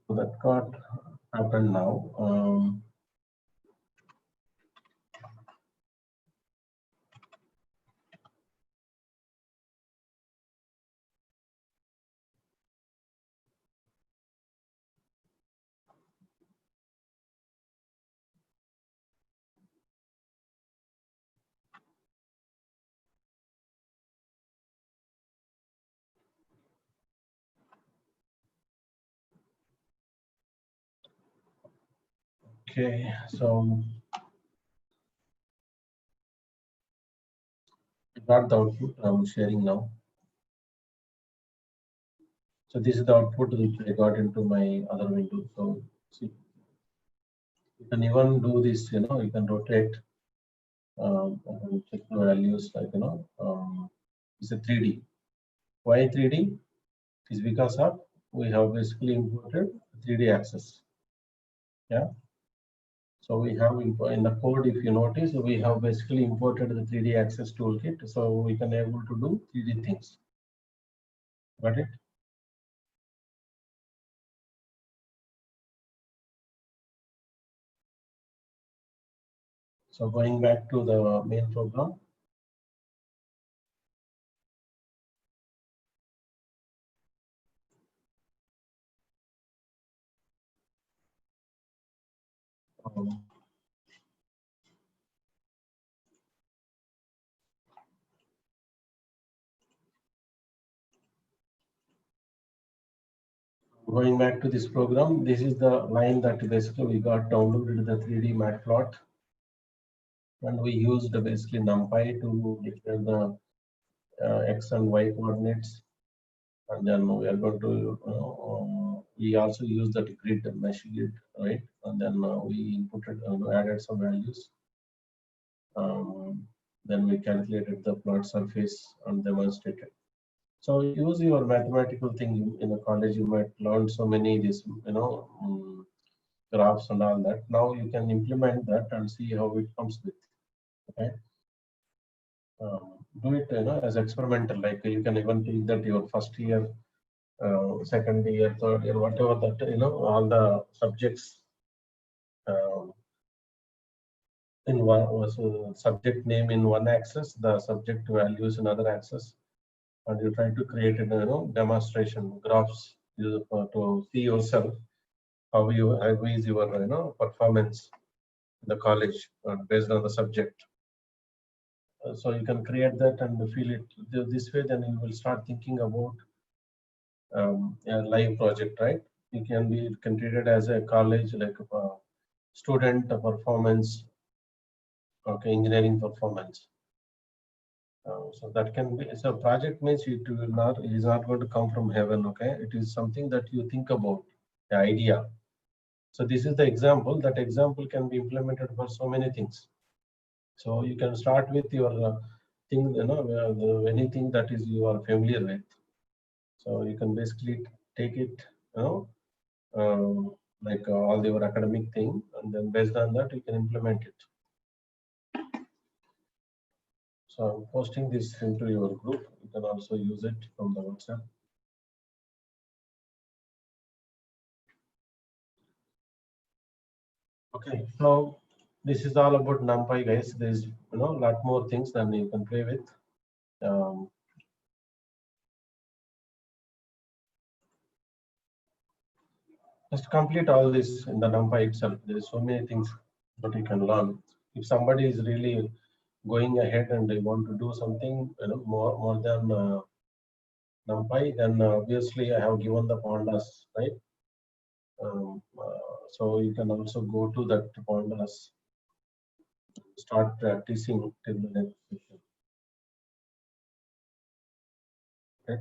So that got happened now. Okay, so got the output. I'm sharing now. So this is the output which I got into my other window. So see, you can even do this. You can rotate and check the values. Like it's a 3D. Why 3D? Is because of we have basically imported 3D access. Yeah. So we have in the code, if you notice, we have basically imported the 3D access toolkit, so we can able to do 3D things. Got it? So going back to the main program. Going back to this program, this is the line that basically we got downloaded the 3D matplot, and we used basically NumPy to declare the X and Y coordinates, and then we are going to we also use that grid mesh grid, right? And then we inputted added some values. Then we calculated the plot surface and demonstrated. So use your mathematical thing in the college. You might learn so many this graphs and all that. Now you can implement that and see how it comes with. Okay. Do it as experimental. Like you can even take that your first year, second year, third year, whatever that all the subjects in one was subject name in one axis, the subject values in other axis, and you try to create demonstration graphs to see yourself how is your performance in the college based on the subject. So you can create that and feel it this way. Then you will start thinking about a live project, right? You can treat it as a college like a student performance, okay, engineering performance. So that can be, so project means it is not going to come from heaven, okay? It is something that you think about, the idea. So this is the example. That example can be implemented for so many things. So you can start with your thing, anything that is you are familiar with. So you can basically take it, like all your academic thing, and then based on that you can implement it. So I'm posting this into your group. You can also use it from the WhatsApp. Okay, so this is all about NumPy, guys. There's a lot more things than you can play with. Just complete all this in the NumPy itself. There's so many things that you can learn. If somebody is really going ahead and they want to do something, more than NumPy, then obviously I have given the pandas, right? So you can also go to that pandas, start practicing till the next session. Right?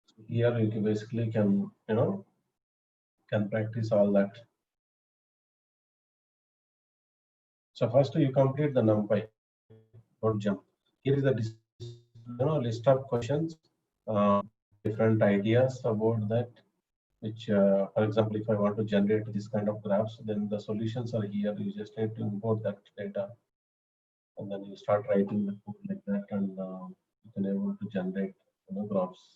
So here you basically can can practice all that. So first you complete the NumPy. Don't jump. Here is the list of questions, different ideas about that. Which, for example, if I want to generate this kind of graphs, then the solutions are here. You just need to import that data, and then you start writing the code like that, and you can able to generate graphs.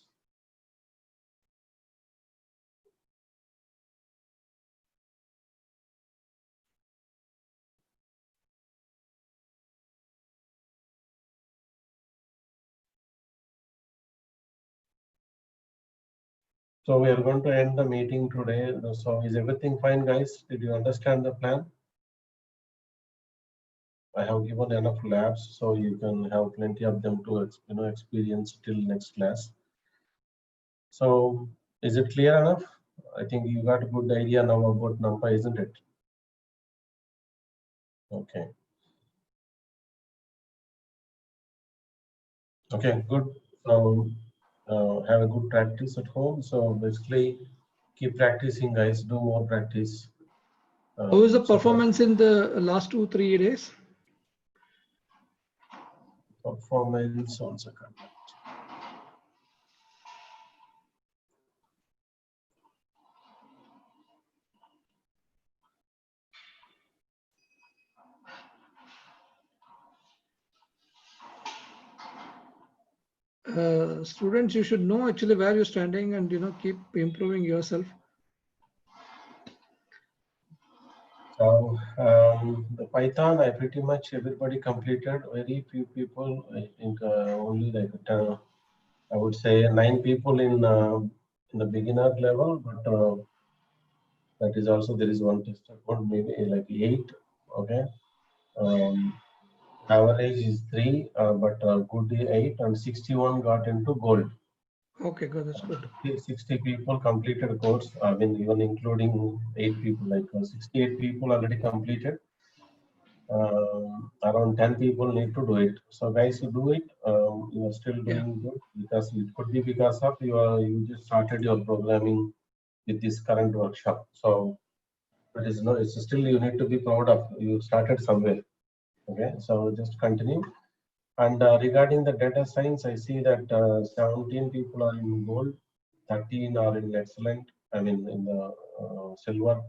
So we are going to end the meeting today. So is everything fine, guys? Did you understand the plan? I have given enough labs, so you can have plenty of them to experience till next class. So is it clear enough? I think you got a good idea now about NumPy, isn't it? Okay. Okay, good. So have a good practice at home. So basically, keep practicing, guys. Do more practice. How is the So performance in the last 2-3 days? performance on second. Students, you should know actually where you're standing and keep improving yourself. So the Python, I pretty much everybody completed. Very few people, I think only like I would say 9 people in the beginner level, but that is also there is one tester code, maybe like 8. Okay, average is 3, but good 8, and 61 got into gold. Okay, good. That's good. 60 people completed course. I mean, even including 8 people, like 68 people already completed. Around 10 people need to do it. So guys, you do it. You are still doing good, because it could be because of you just started your programming with this current workshop. So that is no, it's still you need to be proud of. You started somewhere. Okay, so just continue. And regarding the data science, I see that 17 people are in gold, 13 are in excellent. I mean, in the silver,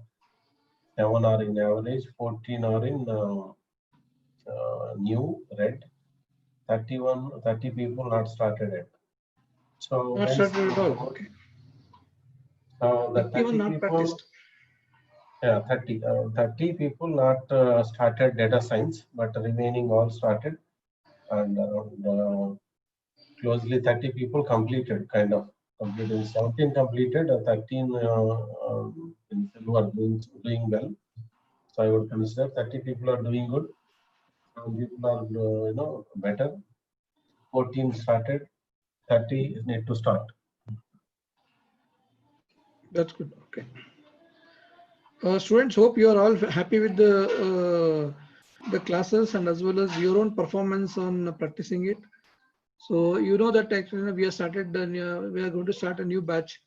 7 are in average, 14 are in new red, 30 people not started it. So Not guys, started at all. Okay. the 31 30 not people, practiced. yeah, 30 people not started data science, but remaining all started, and closely 30 people completed, kind of completed. 17 completed, 13 in silver doing well. So I would consider 30 people are doing good. Some people are better. 14 started, 30 need to start. That's good. Okay. Students, hope you are all happy with the classes and as well as your own performance on practicing it. So you know that actually we have started. We are going to start a new batch.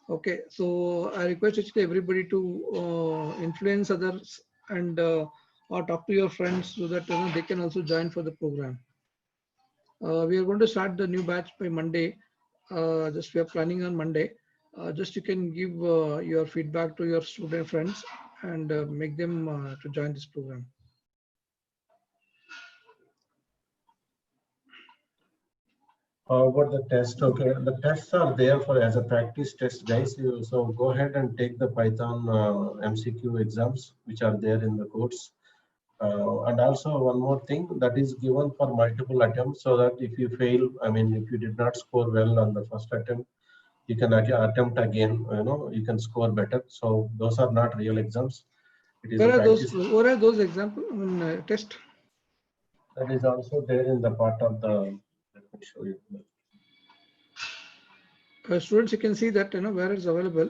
Okay. So I request actually everybody to influence others and or talk to your friends so that they can also join for the program. We are going to start the new batch by Monday. Just we are planning on Monday. Just you can give your feedback to your student friends and make them to join this program. About the test, okay. The tests are there for as a practice test, guys. So go ahead and take the Python MCQ exams, which are there in the course. And also one more thing that is given for multiple attempts, so that if you fail, I mean, if you did not score well on the first attempt, you can attempt again. You can score better. So those are not real exams. It is Where a are those? practice. Where are those example test? That is also there in the part of the. Let me show you. Students, you can see that where it's available,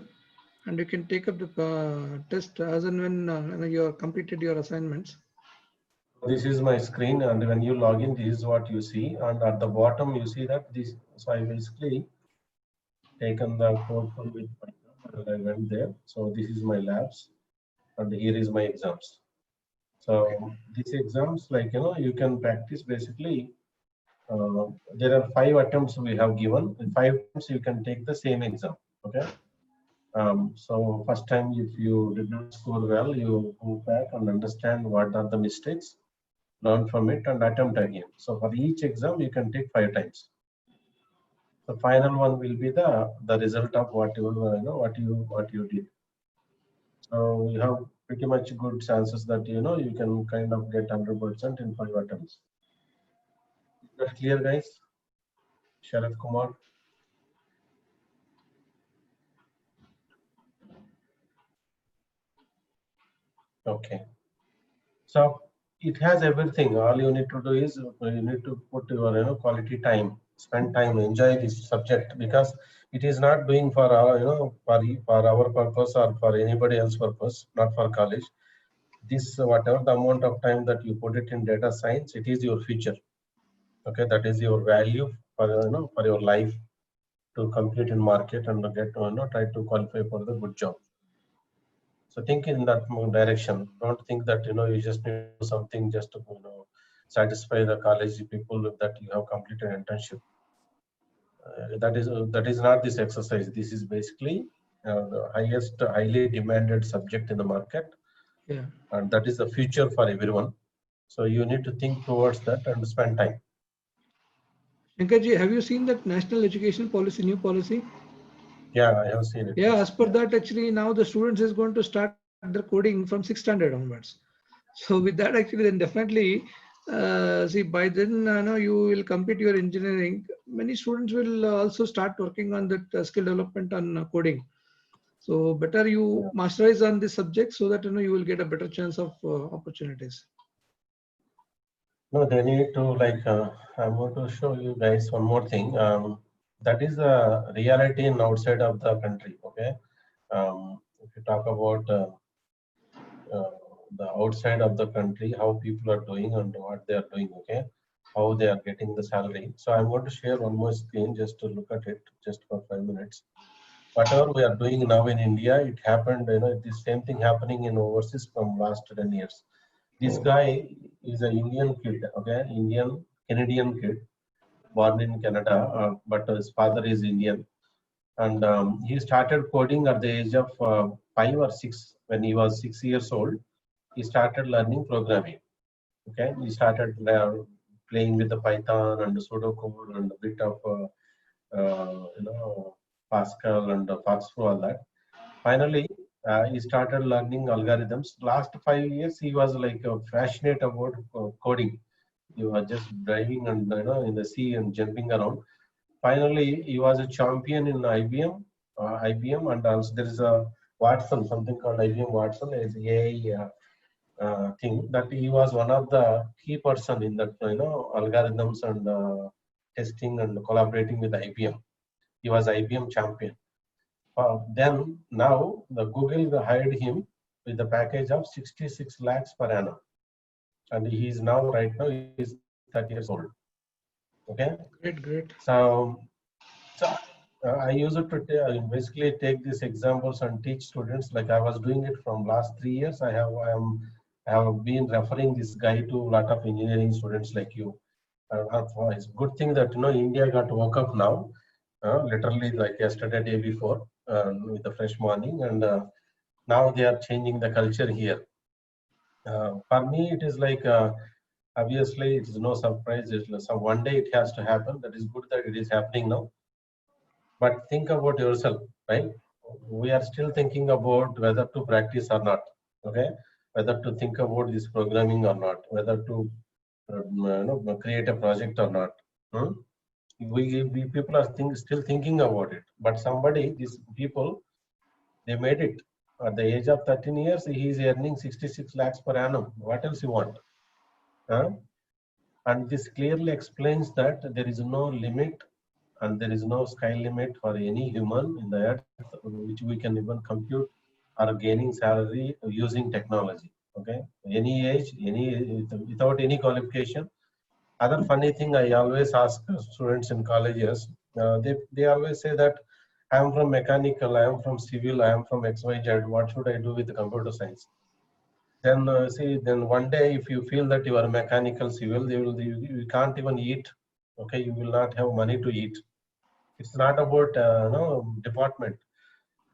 and you can take up the test as and when you have completed your assignments. This is my screen, and when you log in, this is what you see. And at the bottom, you see that this. So I basically taken the code from with Python, and I went there. So this is my labs, and here is my exams. So these exams, like you can practice basically. There are 5 attempts we have given. In 5 attempts, you can take the same exam. Okay. So first time, if you did not score well, you go back and understand what are the mistakes, learn from it, and attempt again. So for each exam, you can take 5 times. The final one will be the result of what you did. So you have pretty much good chances that you can kind of get 100% in 5 attempts. Is that clear, guys? Sharad Kumar. Okay. So it has everything. All you need to do is you need to put your quality time, spend time, enjoy this subject, because it is not doing for our for our purpose or for anybody else purpose, not for college. This whatever the amount of time that you put it in data science, it is your future. Okay, that is your value for for your life to compete in market and get try to qualify for the good job. So think in that direction. Don't think that you just need to do something just to satisfy the college people that you have completed internship. That is not this exercise. This is basically the highly demanded subject in the market, Yeah. and that is the future for everyone. So you need to think towards that and spend time. Shankarji, have you seen that national education policy, new policy? Yeah, I have seen it. Yeah, as per that, actually now the students is going to start their coding from 6th standard onwards. So with that, actually, then definitely, see, by then, you will complete your engineering. Many students will also start working on that skill development on coding. So better you masterize on this subject so that you will get a better chance of opportunities. No, they need to I'm going to show you guys one more thing. That is the reality in outside of the country. Okay, if you talk about uh, the outside of the country, how people are doing and what they are doing. Okay, how they are getting the salary. So I'm going to share one more screen just to look at it just for 5 minutes. Whatever we are doing now in India, it happened. The same thing happening in overseas from last 10 years. This guy is an Indian kid, okay, Indian Canadian kid, born in Canada, but his father is Indian, and he started coding at the age of 5 or 6. When he was 6 years old, he started learning programming. Okay, he started playing with the Python and the pseudocode and a bit of Pascal and Foxtrot, all that. Finally, he started learning algorithms. Last 5 years, he was like passionate about coding. He was just driving and in the sea and jumping around. Finally, he was a champion in IBM. IBM, and also there is a Watson, something called IBM Watson, is AI thing, that he was one of the key person in that algorithms and testing and collaborating with IBM. He was IBM champion. Then now the Google hired him with a package of 66 lakhs per annum, and he is now right now he is 30 years old. Okay. Great. So I use it to basically take these examples and teach students. Like I was doing it from last 3 years. I have been referring this guy to a lot of engineering students like you. It's a good thing that India got woke up now, literally like yesterday, day before, with a fresh morning, and now they are changing the culture here. For me, it is like obviously it is no surprise. So one day it has to happen. That is good that it is happening now. But think about yourself, right? We are still thinking about whether to practice or not. Okay, whether to think about this programming or not, whether to create a project or not. Hmm? We people are still thinking about it. But these people, they made it. At the age of 13 years, he is earning 66 lakhs per annum. What else you want? Huh? And this clearly explains that there is no limit and there is no sky limit for any human in the earth which we can even compute or gaining salary using technology. Okay, any age, without any qualification. Other funny thing I always ask students in colleges, they always say that I am from mechanical, I am from civil, I am from XYZ. What should I do with the computer science? Then then one day if you feel that you are mechanical, civil, you can't even eat. Okay, you will not have money to eat. It's not about department.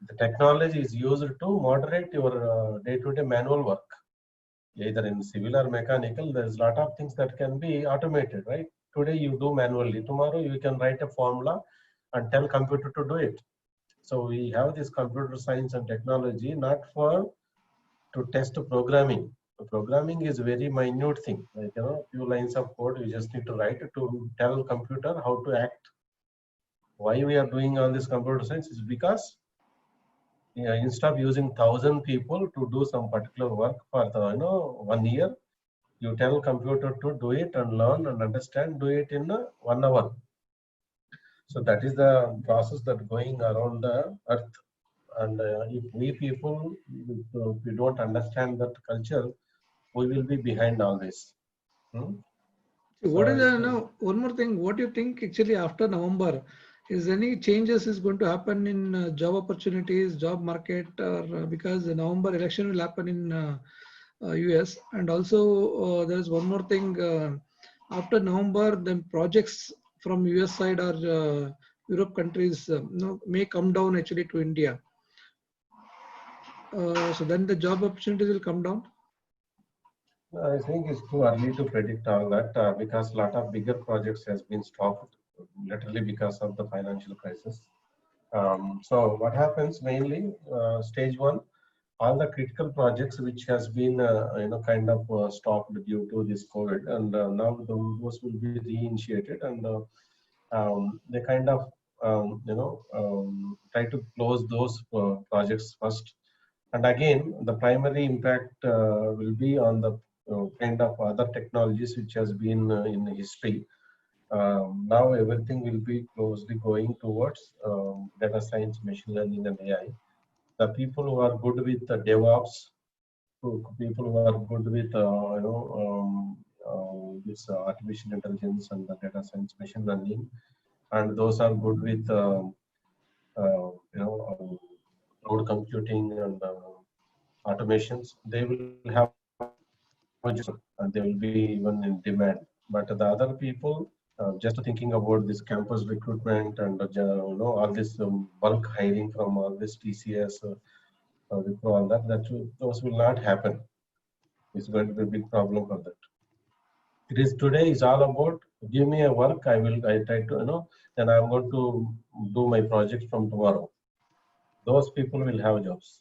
The technology is used to moderate your day-to-day manual work, either in civil or mechanical. There's a lot of things that can be automated, right? Today you do manually. Tomorrow you can write a formula and tell computer to do it. So we have this computer science and technology not for to test programming. Programming is very minute thing. Like few lines of code you just need to write to tell computer how to act. Why we are doing all this computer science is because instead of using 1,000 people to do some particular work for the 1 year, you tell computer to do it and learn and understand, do it in 1 hour. So that is the process that going around the earth. And if we people, if we don't understand that culture, we will be behind all this. Hmm? What is So, now? One more thing. What do you think actually after November? Is any changes is going to happen in job opportunities, job market, or because the November election will happen in US, and also there is one more thing. After November, the projects from US side or Europe countries may come down actually to India. So then the job opportunities will come down. I think it's too early to predict all that because a lot of bigger projects has been stopped literally because of the financial crisis. So what happens mainly, stage one, all the critical projects which has been kind of stopped due to this COVID, and now those will be reinitiated, and they kind of try to close those projects first. And again, the primary impact will be on the kind of other technologies which has been in history. Now everything will be closely going towards data science, machine learning, and AI. The people who are good with DevOps, people who are good with this artificial intelligence and the data science, machine learning, and those are good with cloud computing and automations, they will have a job and they will be even in demand. But the other people, just thinking about this campus recruitment and all this bulk hiring from all this TCS, all that, those will not happen. It's going to be a big problem for that. It is today is all about give me a work, I try to then I'm going to do my project from tomorrow. Those people will have jobs.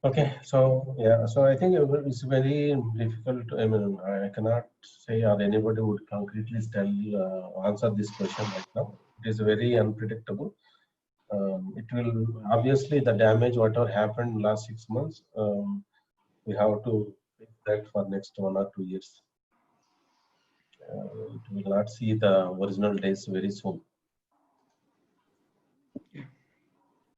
Okay, so yeah, so I think it's very difficult. I mean, I cannot say or anybody would concretely answer this question right now. It is very unpredictable. It will obviously the damage whatever happened last 6 months. We have to fix that for next 1 or 2 years. It will not see the original days very soon.